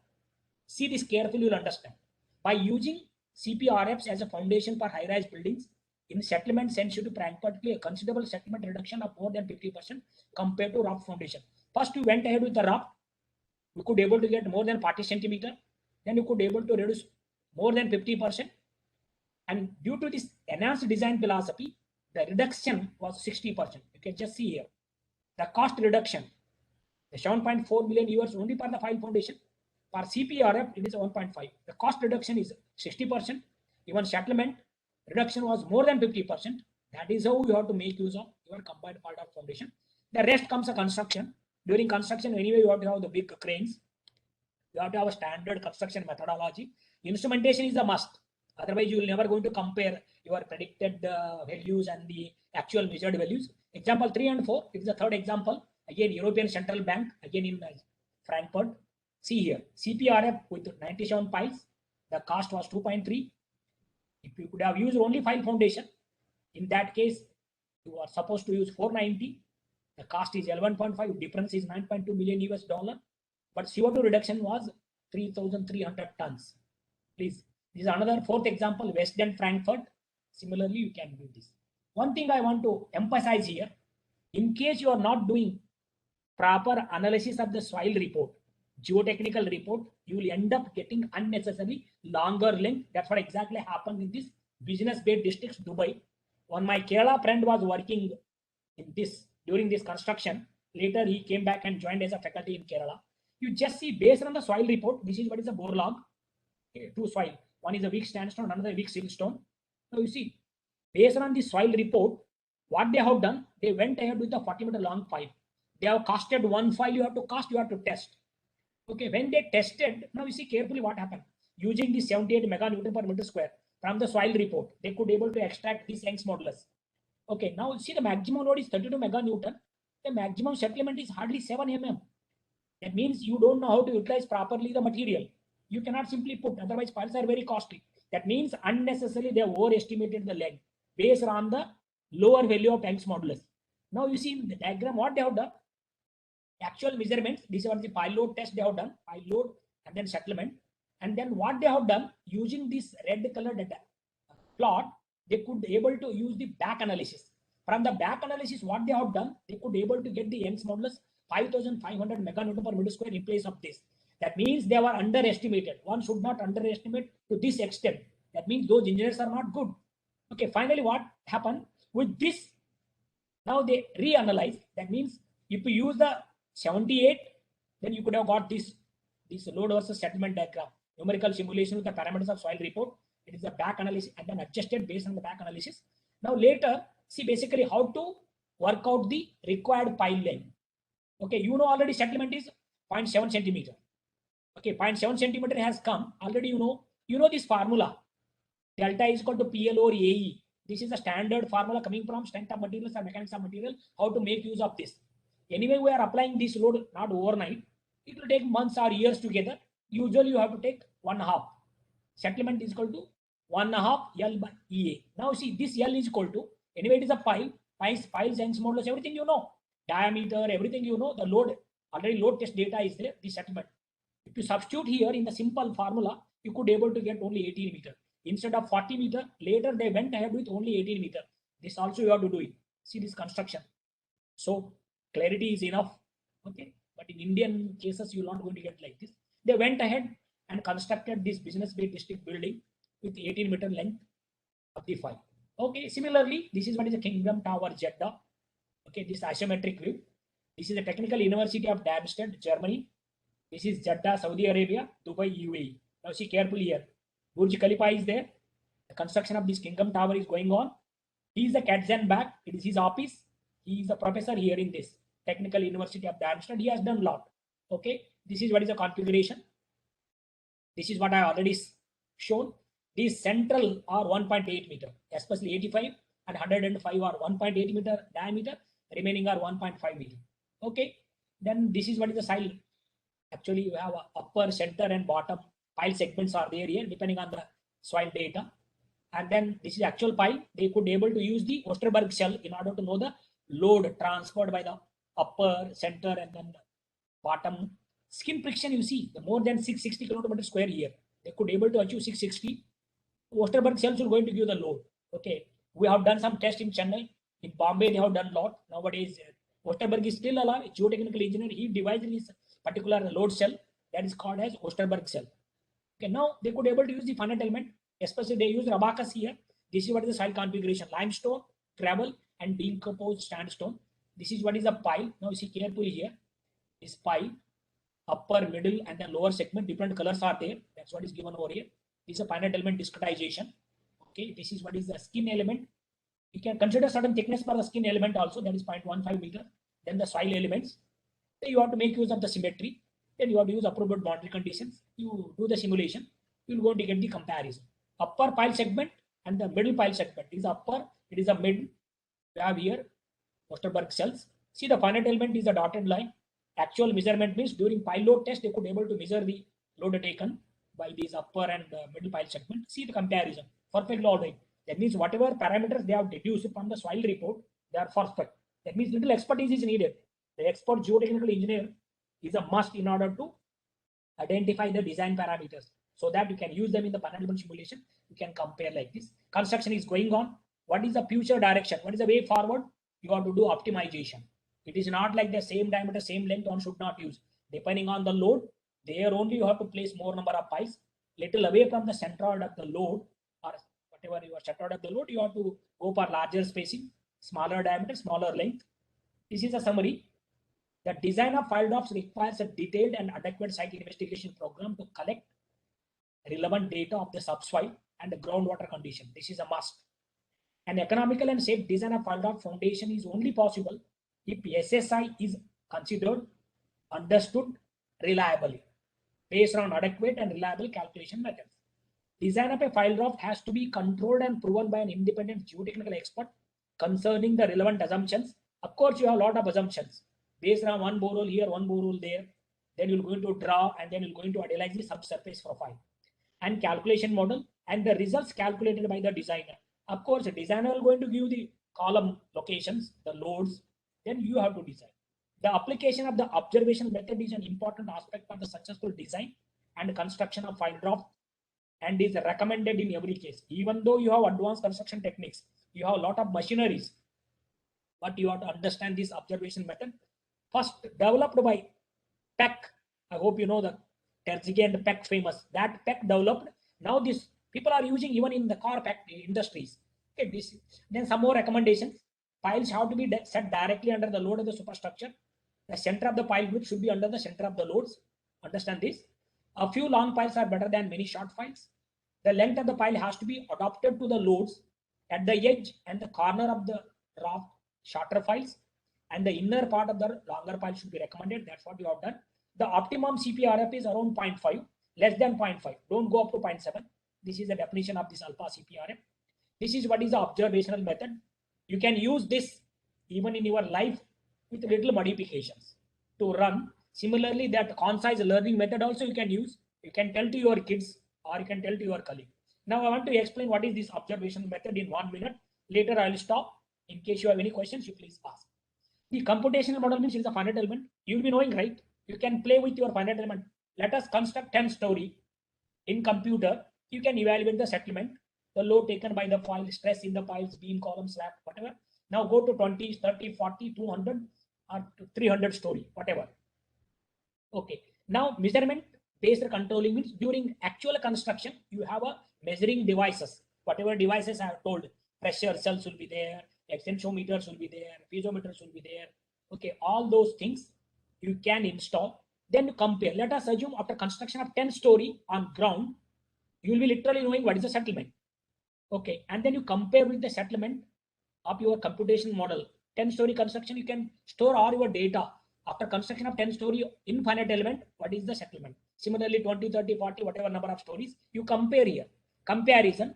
see this carefully, you will understand. By using Cprfs as a foundation for high-rise buildings, in settlement sense, you to practically a considerable settlement reduction of more than 50% compared to Raft foundation. First, you went ahead with the Raft, you could able to get more than 40 centimeter, then you could able to reduce more than 50%. And due to this enhanced design philosophy, the reduction was 60%. You can just see here. The cost reduction, the 7.4 million euros only for the file foundation. For Cprf, it is 1.5. The cost reduction is 60%. Even settlement reduction was more than 50%. That is how you have to make use of your combined part of foundation. The rest comes a construction. During construction, anyway, you have to have the big cranes. You have to have a standard construction methodology. Instrumentation is a must. Otherwise, you will never going to compare your predicted values and the actual measured values. Example 3 and 4, it is the third example. Again, European Central Bank, again in Frankfurt. See here, Cprf with 97 piles, the cost was 2.3. If you could have used only file foundation, in that case, you are supposed to use 490. The cost is 11.5, difference is 9.2 million US dollar. But CO2 reduction was 3,300 tons. Please, this is another fourth example, West End, Frankfurt. Similarly, you can do this. One thing I want to emphasize here, in case you are not doing proper analysis of the soil report, geotechnical report, you will end up getting unnecessarily longer length. That's what exactly happened in this business-based districts, Dubai. When my Kerala friend was working in this during this construction, later he came back and joined as a faculty in Kerala. You just see based on the soil report, this is what is a bore log, two soil. One is a weak sandstone, another weak siltstone. Now you see, based on the soil report, what they have done, they went ahead with a 40-meter long pipe. They have casted one file, you have to cast, you have to test. Okay, when they tested, now you see carefully what happened. Using the 78 meganewton per meter square from the soil report, they could able to extract this Young's modulus. Okay, now see the maximum load is 32 meganewton. The maximum settlement is hardly 7 mm. That means you don't know how to utilize properly the material. You cannot simply put, otherwise piles are very costly. That means unnecessarily they overestimated the length based on the lower value of Young's modulus. Now you see in the diagram what they have done. Actual measurements, this is what the pile load test they have done, pile load and then settlement. And then what they have done, using this red colored data plot, they could able to use the back analysis. From the back analysis, what they have done, they could able to get the Young's modulus 5,500 meganewton per meter square in place of this. That means they were underestimated. One should not underestimate to this extent. That means those engineers are not good. Okay, finally what happened with this? Now they reanalyze. That means if you use the 78, then you could have got this load versus settlement diagram, numerical simulation with the parameters of soil report. It is the back analysis and then adjusted based on the back analysis. Now later, see basically how to work out the required pile length. Okay, you know already settlement is 0.7 centimeter. Okay, 0.7 centimeter has come. Already you know this formula. Delta is equal to PL over AE. This is a standard formula coming from strength of materials and mechanics of material. How to make use of this. Anyway, we are applying this load not overnight. It will take months or years together. Usually you have to take 1/2. Settlement is equal to 1/2 L by EA. Now see this L is equal to, anyway it is a pile, piles, Young's modulus, everything you know. Diameter, everything you know, the load, already load test data is there, the settlement. If you substitute here in the simple formula, you could able to get only 18 meter. Instead of 40 meter, later they went ahead with only 18 meter. This also you have to do it. See this construction. So clarity is enough. Okay, but in Indian cases, you're not going to get like this. They went ahead and constructed this business-based district building with 18 meter length of the file. Okay, similarly, this is what is a Kingdom Tower Jeddah. Okay. Okay, this isometric view. This is the Technical University of Darmstadt, Germany. This is Jeddah, Saudi Arabia, Dubai, UAE. Now see carefully here. Burj Khalifa is there. The construction of this Kingdom Tower is going on. He is the Katzen back. It is his office. He is a professor here in this Technical University of Darmstadt. He has done a lot. Okay, this is what is the configuration. This is what I already shown. These central are 1.8 meter, especially 85 and 105 are 1.8 meter diameter. Remaining are 1.5 meter. Okay, then this is what is the soil. Actually, you have a upper, center, and bottom pile segments are there here depending on the soil data. And then this is actual pile. They could be able to use the Osterberg shell in order to know the load transferred by the upper, center, and then the bottom. Skin friction, you see, the more than 660 km square here. They could be able to achieve 660. Osterberg cells are going to give the load. Okay, we have done some tests in Chennai. In Bombay, they have done a lot. Nowadays, Osterberg is still alive. A geotechnical engineer, he devised this particular load cell that is called as Osterberg cell. Okay, now they could be able to use the finite element, especially they use Rabacus here. This is what is the soil configuration: limestone, gravel, and decomposed sandstone. This is what is the pile. Now you see carefully here. This pile, upper, middle, and then lower segment, different colors are there. That's what is given over here. This is a finite element discretization. Okay, this is what is the skin element. You can consider certain thickness for the skin element also, that is 0.15 meter. Then the soil elements. Then you have to make use of the symmetry. Then you have to use approved boundary conditions. You do the simulation. You will go to get the comparison. Upper pile segment and the middle pile segment. It is upper, it is a mid. We have here Osterberg cells. See, the finite element is a dotted line. Actual measurement means during pile load test, they could be able to measure the load taken by these upper and middle pile segment. See the comparison. Perfect loading. That means whatever parameters they have deduced from the soil report, they are perfect. That means little expertise is needed. The expert geotechnical engineer is a must in order to identify the design parameters so that you can use them in the finite element simulation. You can compare like this. Construction is going on. What is the future direction? What is the way forward? You have to do optimization. It is not like the same diameter, same length one should not use. Depending on the load, there only you have to place more number of piles, little away from the center of the load, or whatever you are centered of the load, you have to go for larger spacing, smaller diameter, smaller length. This is a summary. The design of file drafts requires a detailed and adequate site investigation program to collect relevant data of the subsoil and the groundwater condition. This is a must. An economical and safe design of file draft foundation is only possible if SSI is considered, understood reliably, based on adequate and reliable calculation methods. Design of a file draft has to be controlled and proven by an independent geotechnical expert concerning the relevant assumptions. Of course, you have a lot of assumptions based on one borehole here, one borehole there. Then you're going to draw and then you're going to analyze the subsurface profile and calculation model and the results calculated by the designer. Of course, the designer is going to give the column locations, the loads, then you have to design. The application of the observation method is an important aspect of the successful design and construction of file draft and is recommended in every case. Even though you have advanced construction techniques, you have a lot of machineries, but you have to understand this observation method. First developed by Peck. I hope you know the Terzighi and Peck famous. That Peck developed. Now this people are using even in the car industries. Okay, this. Then some more recommendations. Piles have to be set directly under the load of the superstructure. The center of the pile group should be under the center of the loads. Understand this. A few long piles are better than many short piles. The length of the pile has to be adapted to the loads at the edge and the corner of the raft, shorter piles, and the inner part of the longer pile should be recommended. That's what you have done. The optimum Cprf is around 0.5, less than 0.5. Don't go up to 0.7. This is the definition of this alpha Cprf. This is what is the observational method. You can use this even in your life with little modifications to run. Similarly, that concise learning method also you can use. You can tell to your kids or you can tell to your colleague. Now I want to explain what is this observation method in 1 minute. Later I will stop. In case you have any questions, you please ask. The computational model means it is a finite element. You'll be knowing, right? You can play with your finite element. Let us construct 10 story in computer. You can evaluate the settlement, the load taken by the pile, stress in the piles, beam, column, slab, whatever. Now go to 20, 30, 40, 200 or 300 story, whatever. Okay. Now measurement based controlling means during actual construction, you have a measuring devices. Whatever devices I have told, pressure cells will be there, extensometers will be there, piezometers will be there. Okay, all those things you can install. Then you compare. Let us assume after construction of 10-story on ground, you will be literally knowing what is the settlement. Okay, and then you compare with the settlement of your computation model. 10-story construction, you can store all your data. After construction of 10-story in finite element, what is the settlement? Similarly, 20, 30, 40, whatever number of stories, you compare here. Comparison.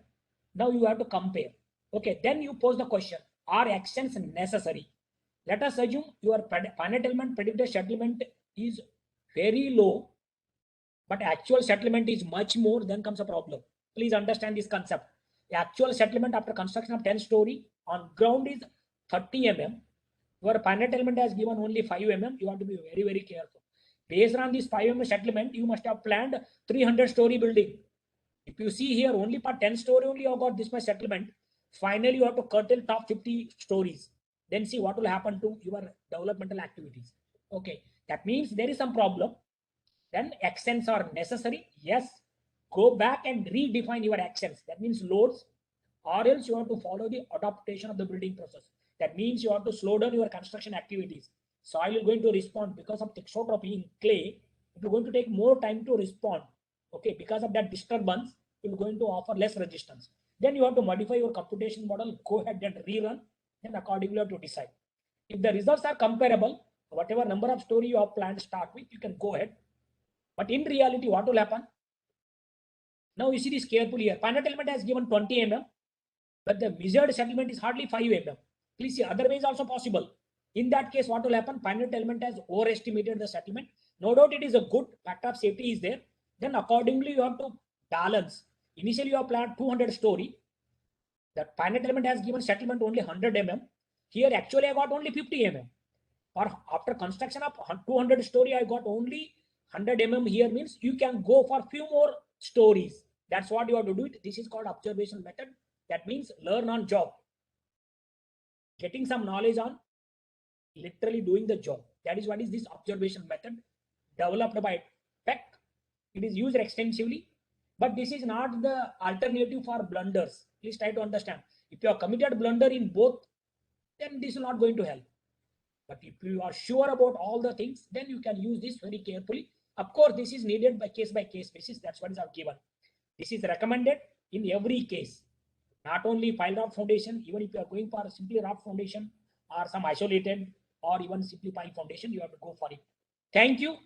Now you have to compare. Okay, then you pose the question, are actions necessary? Let us assume your finite element predicted settlement is very low, but actual settlement is much more, then comes a problem. Please understand this concept. The actual settlement after construction of 10-story on ground is 30 mm. Your finite element has given only 5 mm. You have to be very, very careful. Based on this 5 mm settlement, you must have planned 300-story building. If you see here, only for 10-story only you have got this much settlement. Finally, you have to curtail top 50 stories. Then see what will happen to your developmental activities. Okay, that means there is some problem. Then actions are necessary. Yes, go back and redefine your actions. That means loads, or else you have to follow the adaptation of the building process. That means you have to slow down your construction activities. Soil is going to respond because of thixotropy in clay. It is going to take more time to respond. Okay, because of that disturbance, it is going to offer less resistance. Then you have to modify your computation model. Go ahead and rerun. Then accordingly you have to decide. If the results are comparable, whatever number of story you have planned to start with, you can go ahead. But in reality, what will happen? Now you see this carefully here. Finite element has given 20 mm, but the measured settlement is hardly 5 mm. Please see, other way is also possible. In that case, what will happen? Finite element has overestimated the settlement. No doubt it is a good factor of safety is there. Then accordingly, you have to balance. Initially, you have planned 200 story. The finite element has given settlement only 100 mm. Here, actually, I got only 50 mm. Or after construction of 200 story, I got only 100 mm. Here means you can go for few more stories. That's what you have to do. This is called observation method. That means learn on job. Getting some knowledge on literally doing the job. That is what is this observation method developed by Peck. It is used extensively, but this is not the alternative for blunders. Please try to understand. If you have committed blunder in both, then this is not going to help. But if you are sure about all the things, then you can use this very carefully. Of course, this is needed by case basis. That's what is given. This is recommended in every case. Not only pile Raft foundation, even if you are going for a simply Raft foundation or some isolated or even simply pile foundation, you have to go for it. Thank you.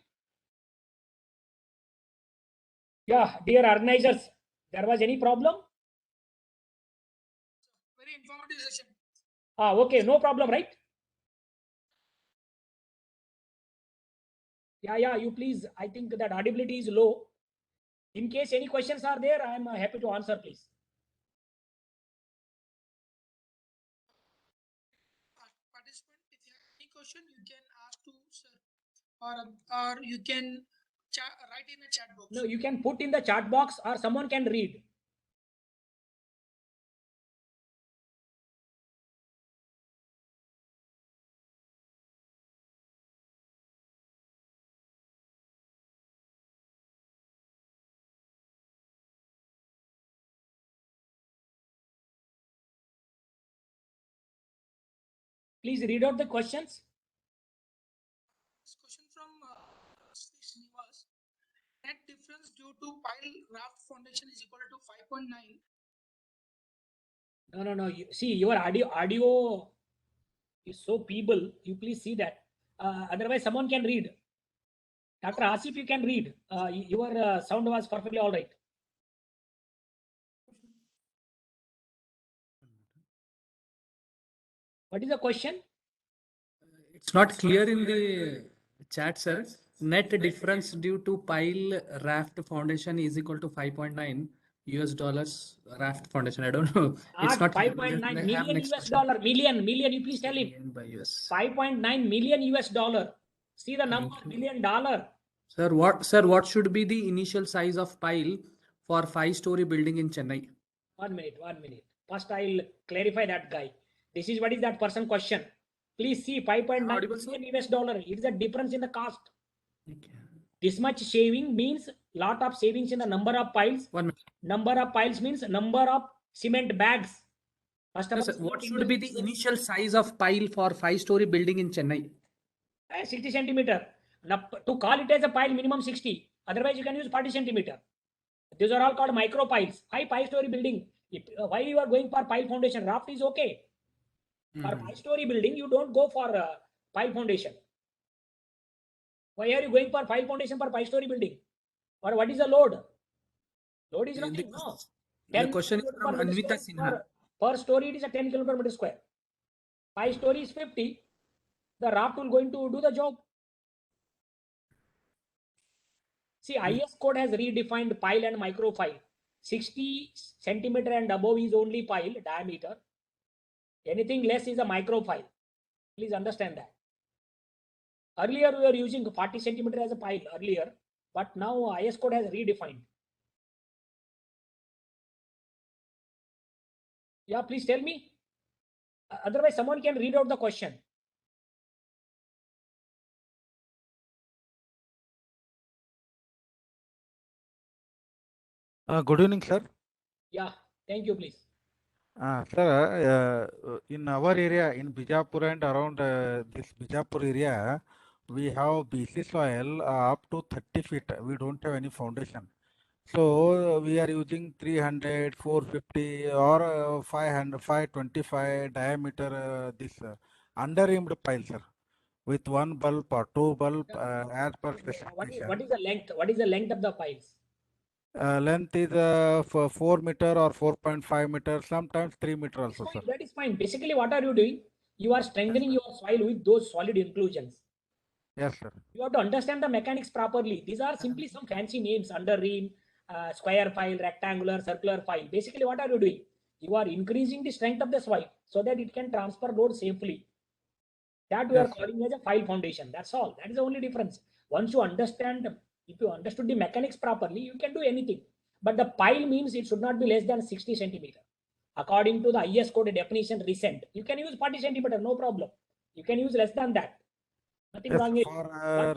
Yeah, dear organizers, there was any problem? Very informative session. Okay, no problem, right? Yeah, you please. I think that audibility is low. In case any questions are there, I am happy to answer, please. Participant, if you have any question, you can ask to sir, or you can write in the chat box. No, you can put in the chat box or someone can read. Please read out the questions. This question from Srinivas. Net difference due to pile Raft foundation is equal to 5.9. No. See, your audio is so feeble. You please see that. Otherwise, someone can read. Dr. Asif, you can read. Your sound was perfectly all right. What is the question? It's not clear in the chat, sir. Net difference due to pile Raft foundation is equal to 5.9 US dollars Raft foundation. I don't know. It's not 5.9 million US dollar. Million. You please tell him. by US. 5.9 million US dollar. See the number, million dollar. Sir, what should be the initial size of pile for 5-story building in Chennai? 1 minute. First, I'll clarify that guy. This is what is that person question. Please see 5.9 million US dollar. It is a difference in the cost. Okay. This much saving means lot of savings in the number of piles. 1 minute. Number of piles means number of cement bags. First of No, all, sir, what cement should be the industry- initial size of pile for 5-story building in Chennai? 60 centimeter. Now, to call it as a pile, minimum 60. Otherwise, you can use 40 centimeter. These are all called micro piles. 5-story building. Why you are going for pile foundation? Raft is okay. For 5-story building, you don't go for pile foundation. Why are you going for pile foundation for 5-story building? Or what is the load? Load is nothing. No. The question is from Anvita Sinha. Per story, it is a 10 kilometer meter square. 5 story is 50. The raft will going to do the job. See, IS code has redefined pile and micro pile. 60 centimeter and above is only pile diameter. Anything less is a micro pile. Please understand that. Earlier, we were using 40 centimeter as a pile earlier, but now IS code has redefined. Yeah, please tell me. Otherwise, someone can read out the question. Good evening, sir. Yeah, thank you, please. Sir, in our area, in Bijapur and around this Bijapur area, we have BC soil up to 30 feet. We don't have any foundation. So we are using 300, 450 or 500, 525 diameter this under-rimmed pile, sir, with one bulb or two bulb as per specification. What is the length? What is the length of the piles? Length is for 4 meter or 4.5 meter, sometimes 3 meter also, sir. That is fine. Basically, what are you doing? You are strengthening your soil with those solid inclusions. Yes, sir. You have to understand the mechanics properly. These are simply some fancy names: under ream, square file, rectangular, circular file. Basically, what are you doing? You are increasing the strength of the soil so that it can transfer load safely. That we are calling as a file foundation. That's all. That is the only difference. Once you understand, if you understood the mechanics properly, you can do anything. But the pile means it should not be less than 60 centimeter. According to the IS code definition recent, you can use 40 centimeter, no problem. You can use less than that. Nothing wrong. For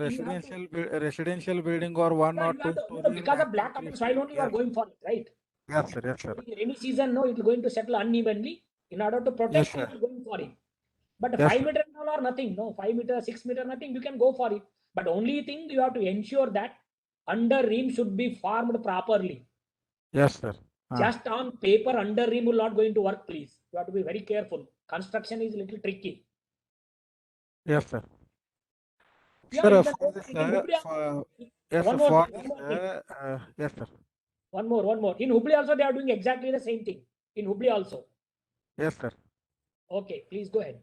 residential building or one or two stories. Because of black cotton soil only you are going for it, right? Yes, sir. Yes, sir. In rainy season, no, it is going to settle unevenly. In order to protect, you are going for it. But 5 meter and all or nothing, no, 5 meter, 6 meter, nothing, you can go for it. But only thing you have to ensure that under ream should be formed properly. Yes, sir. Just on paper, under ream will not going to work, please. You have to be very careful. Construction is a little tricky. Yes, sir. Yeah, Sir, yes, sir. One more. In Hubli also, they are doing exactly the same thing. In Hubli also. Yes, sir. Okay, please go ahead.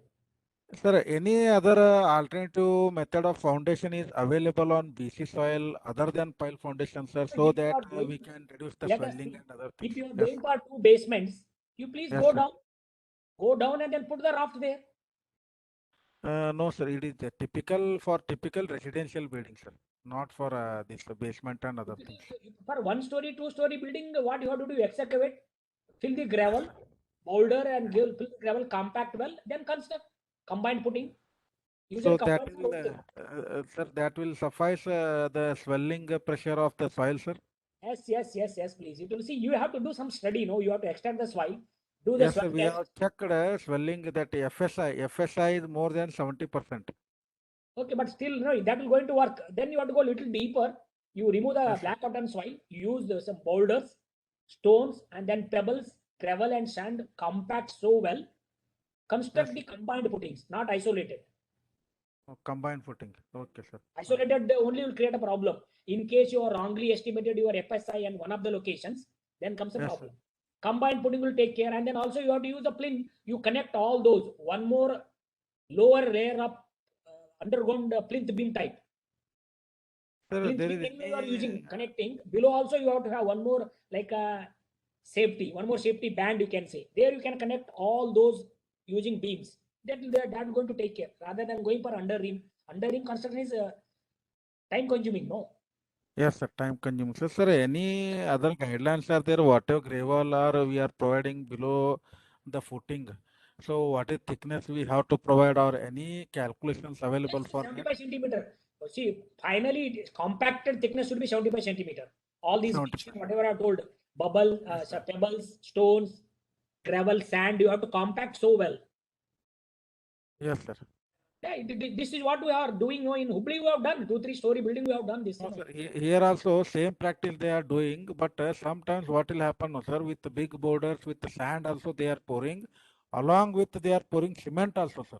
Sir, any other alternative method of foundation is available on BC soil other than pile foundation, sir, so that we can reduce the swelling and other things? If you are going for 2 basements, you please go down and then put the raft there. No, sir, it is typical for typical residential building, sir, not for this basement and other things. For 1-story, 2-story building, what you have to do, excavate, fill the gravel, boulder and fill the gravel, compact well, then construct, combined putting. So that will, sir, that will suffice the swelling pressure of the soil, sir? Yes, please. You will see, you have to do some study, no? You have to extend the soil, do the yes, sir, we have checked swelling that FSI is more than 70%. Okay, but still, no, that will going to work. Then you have to go a little deeper. You remove the black cotton soil, you use some boulders, stones, and then pebbles, gravel, and sand, compact so well. Construct the combined footings, not isolated. Oh, combined footing. Okay, sir. Isolated only will create a problem. In case you are wrongly estimated your FSI and one of the locations, then comes a problem. Combined footing will take care, and then also you have to use the plinth. You connect all those. One more lower layer of underground plinth beam type. Sir, Plinth beam you are using connecting. Below also you have to have one more like a safety, one more safety band you can say. There you can connect all those using beams. That's going to take care rather than going for under ream. Under ream construction is time consuming, no? Yes, sir, time consuming. So, sir, any other guidelines are there? Whatever gravel or we are providing below the footing. So, what is thickness we have to provide or any calculations available for 75 centimeter. See, finally, compacted thickness should be 75 centimeter. All these whatever I told, bubble, pebbles, stones, gravel, sand, you have to compact so well. Yes, sir. Yeah, this is what we are doing in Hubli. We have done 2-3 story building. We have done this. No, sir. Here also same practice they are doing, but sometimes what will happen, no, sir, with the big boulders, with the sand also they are pouring, along with they are pouring cement also, sir.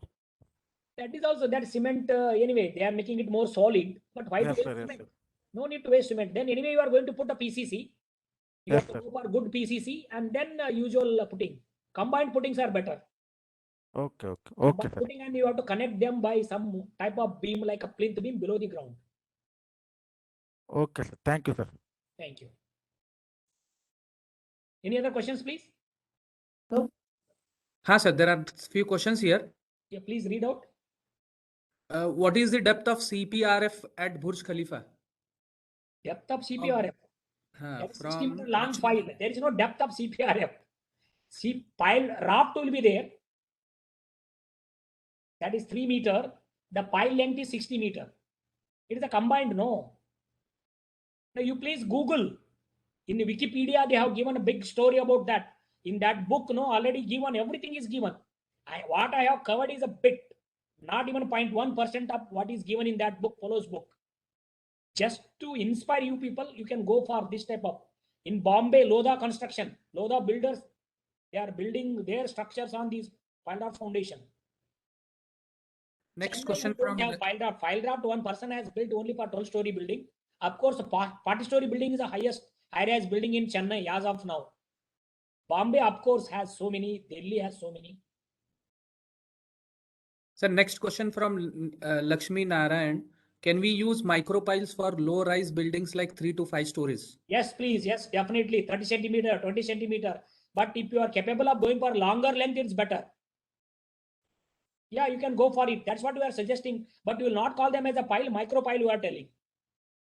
That is also that cement. Anyway, they are making it more solid. But why to Yes, waste sir. Yes, cement? sir. No need to waste cement. Then anyway, you are going to put a PCC. You Yes, have to sir. go for good PCC and then usual putting. Combined puttings are better. Okay, okay, okay, Combined sir. putting, and you have to connect them by some type of beam like a plinth beam below the ground. Okay, sir. Thank you, sir. Thank you. Any other questions, please? Ha, sir, there are few questions here. Yeah, please read out. What is the depth of CPRF at Burj Khalifa? Depth of CPRF. That is 60 meter From long file. There is no depth of CPRF. Pile raft will be there. That is 3 meter. The pile length is 60 meter. It is a combined, no. Now you please Google. In Wikipedia, they have given a big story about that. In that book, no, already given, everything is given. What I have covered is a bit, not even 0.1% of what is given in that book, follows book. Just to inspire you people, you can go for this type of. In Bombay, Lodha construction, Lodha builders, they are building their structures on these pile raft foundation. Next Chennai, question you don't from have pile raft. Pile raft, one person has built only for 12-story building. Of course, 40-story building is the highest high-rise building in Chennai as of now. Bombay, of course, has so many. Delhi has so many. Sir, next question from Lakshmi Narayan. Can we use micropiles for low-rise buildings like 3 to 5 stories? Yes, please. Yes, definitely. 30 centimeter, 20 centimeter. But if you are capable of going for longer length, it's better. Yeah, you can go for it. That's what we are suggesting. But you will not call them as a pile, micro pile, you are telling.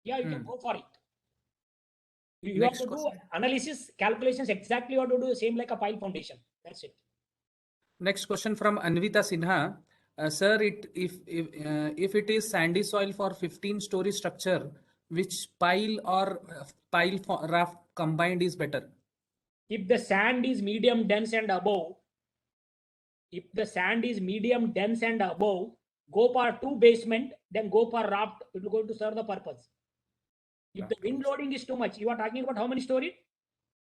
Yeah, you can go for it. You have Next to do question. analysis, calculations, exactly you have to do the same like a pile foundation. That's it. Next question from Anvita Sinha. Sir, if it is sandy soil for 15-story structure, which pile or pile raft combined is better? If the sand is medium dense and above, go for 2 basement, then go for raft. It will going to serve the purpose. If the wind loading is too much, you are talking about how many story?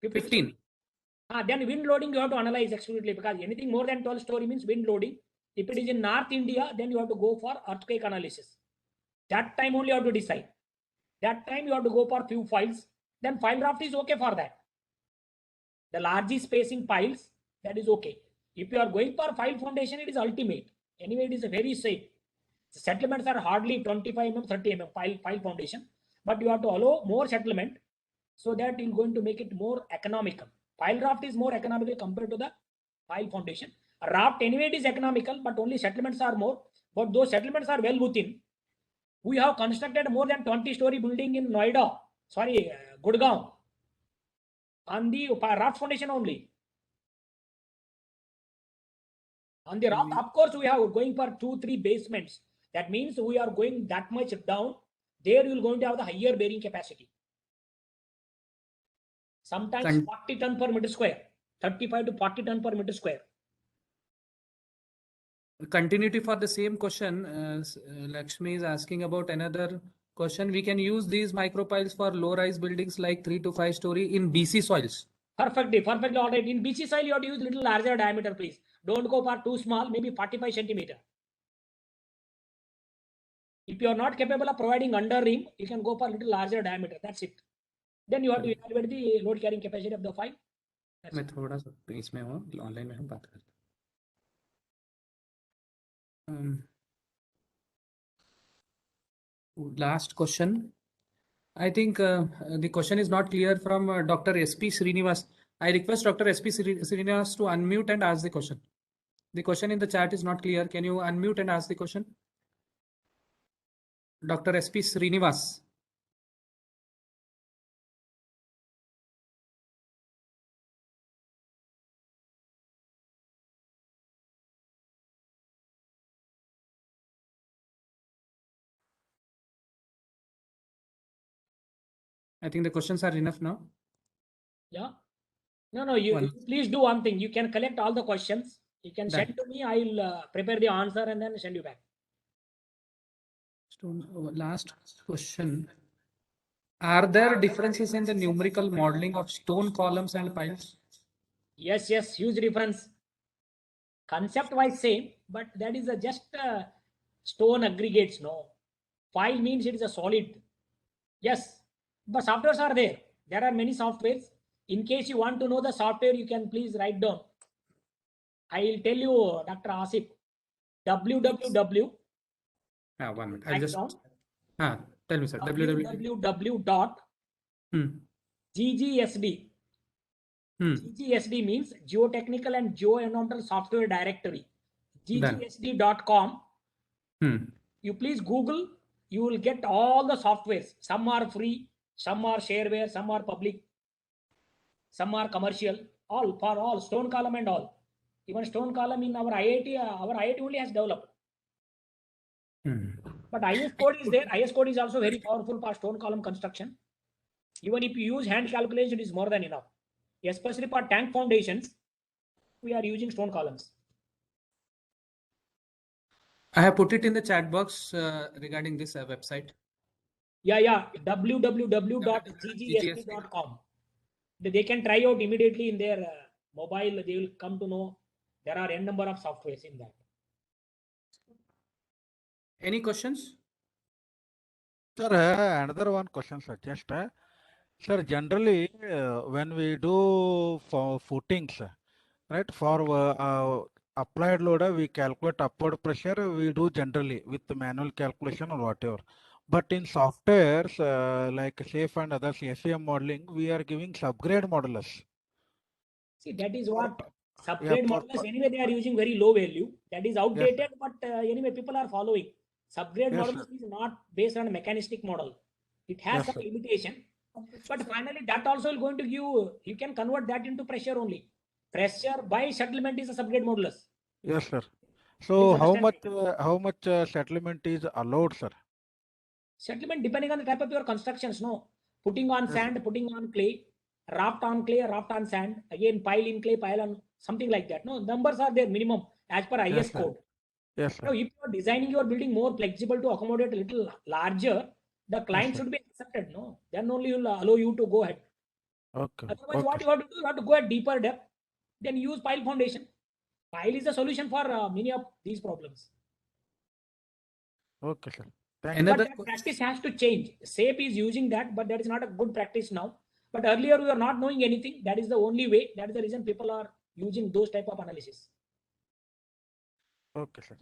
15. Then wind loading you have to analyze exclusively, because anything more than 12 story means wind loading. If it is in North India, then you have to go for earthquake analysis. That time only you have to decide. That time you have to go for few files. Then file raft is okay for that. The large spacing piles, that is okay. If you are going for file foundation, it is ultimate. Anyway, it is a very safe. The settlements are hardly 25 mm, 30 mm file foundation, but you have to allow more settlement so that you're going to make it more economical. Pile raft is more economical compared to the pile foundation. A raft anyway it is economical, but only settlements are more. But those settlements are well within. We have constructed more than 20-story building in Noida, Gurgaon, on the raft foundation only. On the raft, of course, we are going for 2-3 basements. That means we are going that much down. There you will going to have the higher bearing capacity. Sometimes 40 ton per meter square, 35 to 40 ton per meter square. Continuity for the same question, Lakshmi is asking about another question. We can use these micropiles for low-rise buildings like 3 to 5 story in BC soils. Perfectly all right. In BC soil, you have to use little larger diameter, please. Don't go for too small, maybe 45 centimeter. If you are not capable of providing under rim, you can go for little larger diameter. That's it. Then you have to evaluate the load carrying capacity of the file. मैं थोड़ा सा इसमें हूँ online में हम बात करते हैं. Last question. I think the question is not clear from Dr. SP Srinivas. I request Dr. SP Srinivas to unmute and ask the question. The question in the chat is not clear. Can you unmute and ask the question? Dr. SP Srinivas. I think the questions are enough now. Yeah. No, you One. please do one thing. You can collect all the questions. You can Done. send to me. I'll prepare the answer and then send you back. Last question. Are there differences in the numerical modeling of stone columns and piles? Yes, huge difference. Concept-wise same, but that is just stone aggregates. No, pile means it is a solid. Yes, but softwares are there. There are many softwares. In case you want to know the software, you can please write down. I will tell you, Dr. Asif, www. 1 minute. I'll Write just. down. Tell me, sir. www.ggsd. GGSD means Geotechnical and Geoenvironmental Software Directory. ggsd.com. You please Google. You will get all the softwares. Some are free, some are shareware, some are public, some are commercial. All for all stone column and all. Even stone column in our IIT only has developed. But IS code is there. IS code is also very powerful for stone column construction. Even if you use hand calculation, it is more than enough. Especially for tank foundations, we are using stone columns. I have put it in the chat box regarding this website. Yeah. www.ggsd.com. They can try out immediately in their mobile. They will come to know there are n number of softwares in that. Any questions? Sir, another one question, sir. Just, sir, generally, when we do for footings, right, for applied loader, we calculate upward pressure, we do generally with the manual calculation or whatever. But in softwares, like SAFE and others, SEM modeling, we are giving subgrade modulus. See, that is what subgrade modulus, anyway, they are using very low value. That is outdated, but anyway, people are following. Subgrade modulus is not based on a mechanistic model. It has some limitation. But finally, that also is going to give, you can convert that into pressure only. Pressure by settlement is a subgrade modulus. Yes, sir. So how much settlement is allowed, sir? Settlement depending on the type of your constructions, no. Putting on sand, putting on clay, raft on clay, raft on sand, again pile in clay, pile on something like that. No, numbers are there minimum as per IS code. Yes, sir. Now, if you are designing your building more flexible to accommodate a little larger, the client should be accepted. No, then only will allow you to go ahead. Okay. Otherwise, what you have to do, you have to go at deeper depth, then use pile foundation. Pile is the solution for many of these problems. Okay, sir. But that practice has to change. SAFE is using that, but that is not a good practice now. But earlier we were not knowing anything. That is the only way. That is the reason people are using those type of analysis. Okay, sir.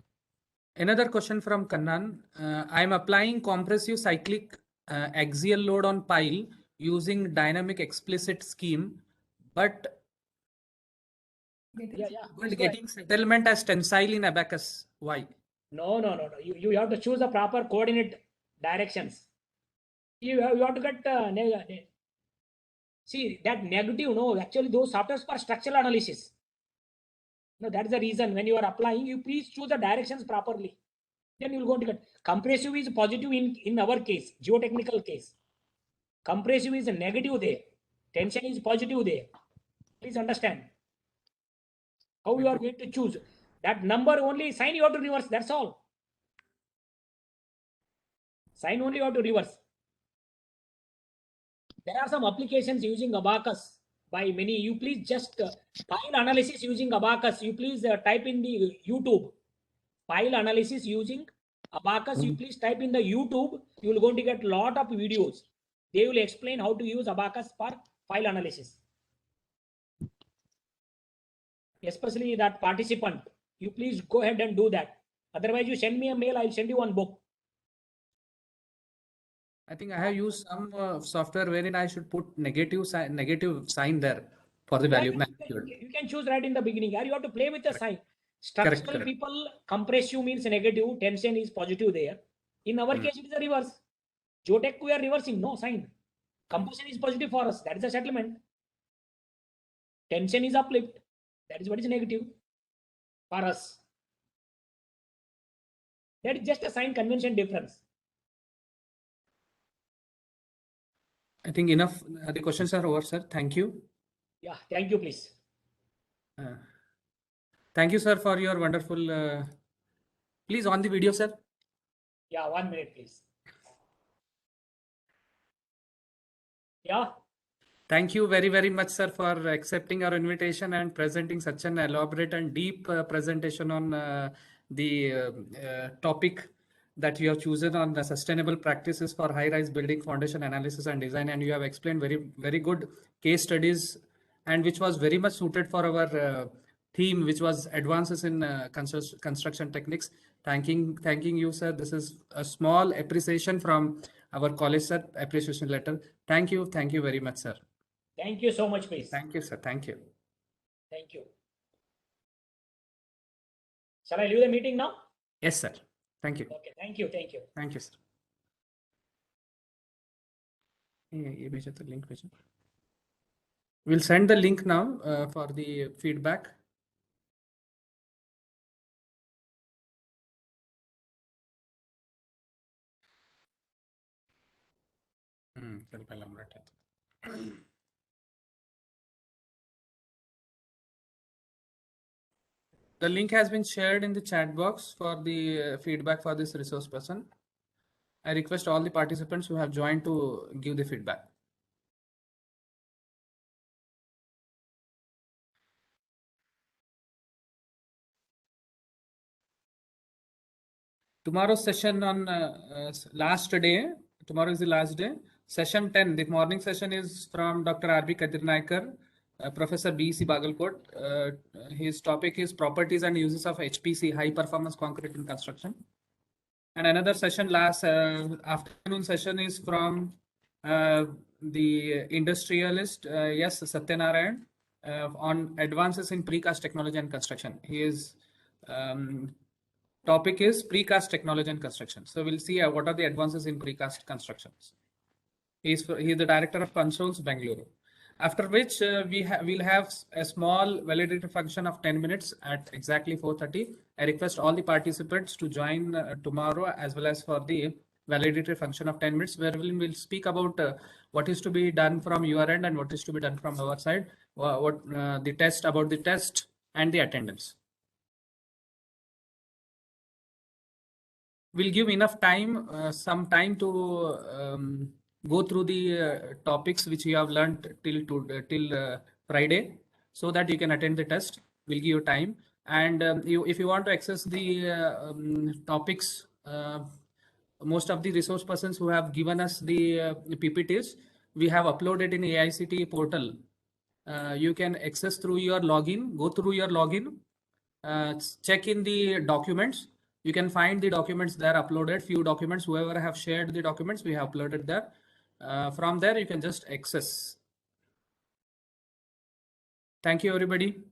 Another question from Kannan. I am applying compressive cyclic axial load on pile using dynamic explicit scheme, but getting settlement as tensile in abacus. Why? No. You have to choose the proper coordinate directions. You have to get see that negative. No, actually those softwares for structural analysis. No, that is the reason when you are applying, you please choose the directions properly. Then you will go to get compressive is positive in our case, geotechnical case. Compressive is negative there. Tension is positive there. Please understand. How you are going to choose that number only sign you have to reverse. That's all. Sign only you have to reverse. There are some applications using abacus by many. You please just pile analysis using abacus. You please type in the YouTube. Pile analysis using abacus. You please type in the YouTube. You will going to get lot of videos. They will explain how to use abacus for file analysis. Especially that participant. You please go ahead and do that. Otherwise, you send me a mail. I'll send you one book. I think I have used some software wherein I should put negative sign there for the value. You can choose right in the beginning. You have to play with the sign. Structural correct. People, compressive means negative, tension is positive there. In our case, it is a reverse. Geotech, we are reversing, no sign. Compression is positive for us. That is a settlement. Tension is uplift. That is what is negative for us. That is just a sign convention difference. I think enough. The questions are over, sir. Thank you. Yeah, thank you, please. Thank you, sir, for your wonderful. Please on the video, sir. Yeah, 1 minute, please. Yeah. Thank you very, very much, sir, for accepting our invitation and presenting such an elaborate and deep presentation on the topic that you have chosen on the sustainable practices for high-rise building foundation analysis and design. And you have explained very, very good case studies, and which was very much suited for our theme, which was advances in construction techniques. Thanking you, sir. This is a small appreciation from our college, sir. Appreciation letter. Thank you very much, sir. Thank you so much, please. Thank you, sir. Thank you. Thank you. Shall I leave the meeting now? Yes, sir. Thank you. Okay, thank you. Thank you. Thank you, sir. ये भेजा तो link भेजा. We'll send the link now for the feedback. चल पहले हम बैठे थे. The link has been shared in the chat box for the feedback for this resource person. I request all the participants who have joined to give the feedback. Tomorrow's session on last day. Tomorrow is the last day. Session 10, the morning session is from Dr. R.B. Kadirnaikar, Professor B.C. Bagalkot. His topic is properties and uses of HPC, high performance concrete in construction. And another session, last afternoon session, is from the industrialist, yes, Satyanarayan, on advances in precast technology and construction. His topic is precast technology and construction. So we'll see what are the advances in precast constructions. He's the director of Consoles, Bangalore. After which we'll have a small validator function of 10 minutes at exactly 4:30. I request all the participants to join tomorrow, as well as for the validator function of 10 minutes, where we'll speak about what is to be done from your end and what is to be done from our side, about the test and the attendance. We'll give enough time, some time to go through the topics which you have learned till Friday, so that you can attend the test. We'll give you time. And if you want to access the topics, most of the resource persons who have given us the PPTs, we have uploaded in AICTE portal. You can access through your login, go through your login, check in the documents. You can find the documents there uploaded. Few documents, whoever have shared the documents, we have uploaded there. From there, you can just access. Thank you, everybody.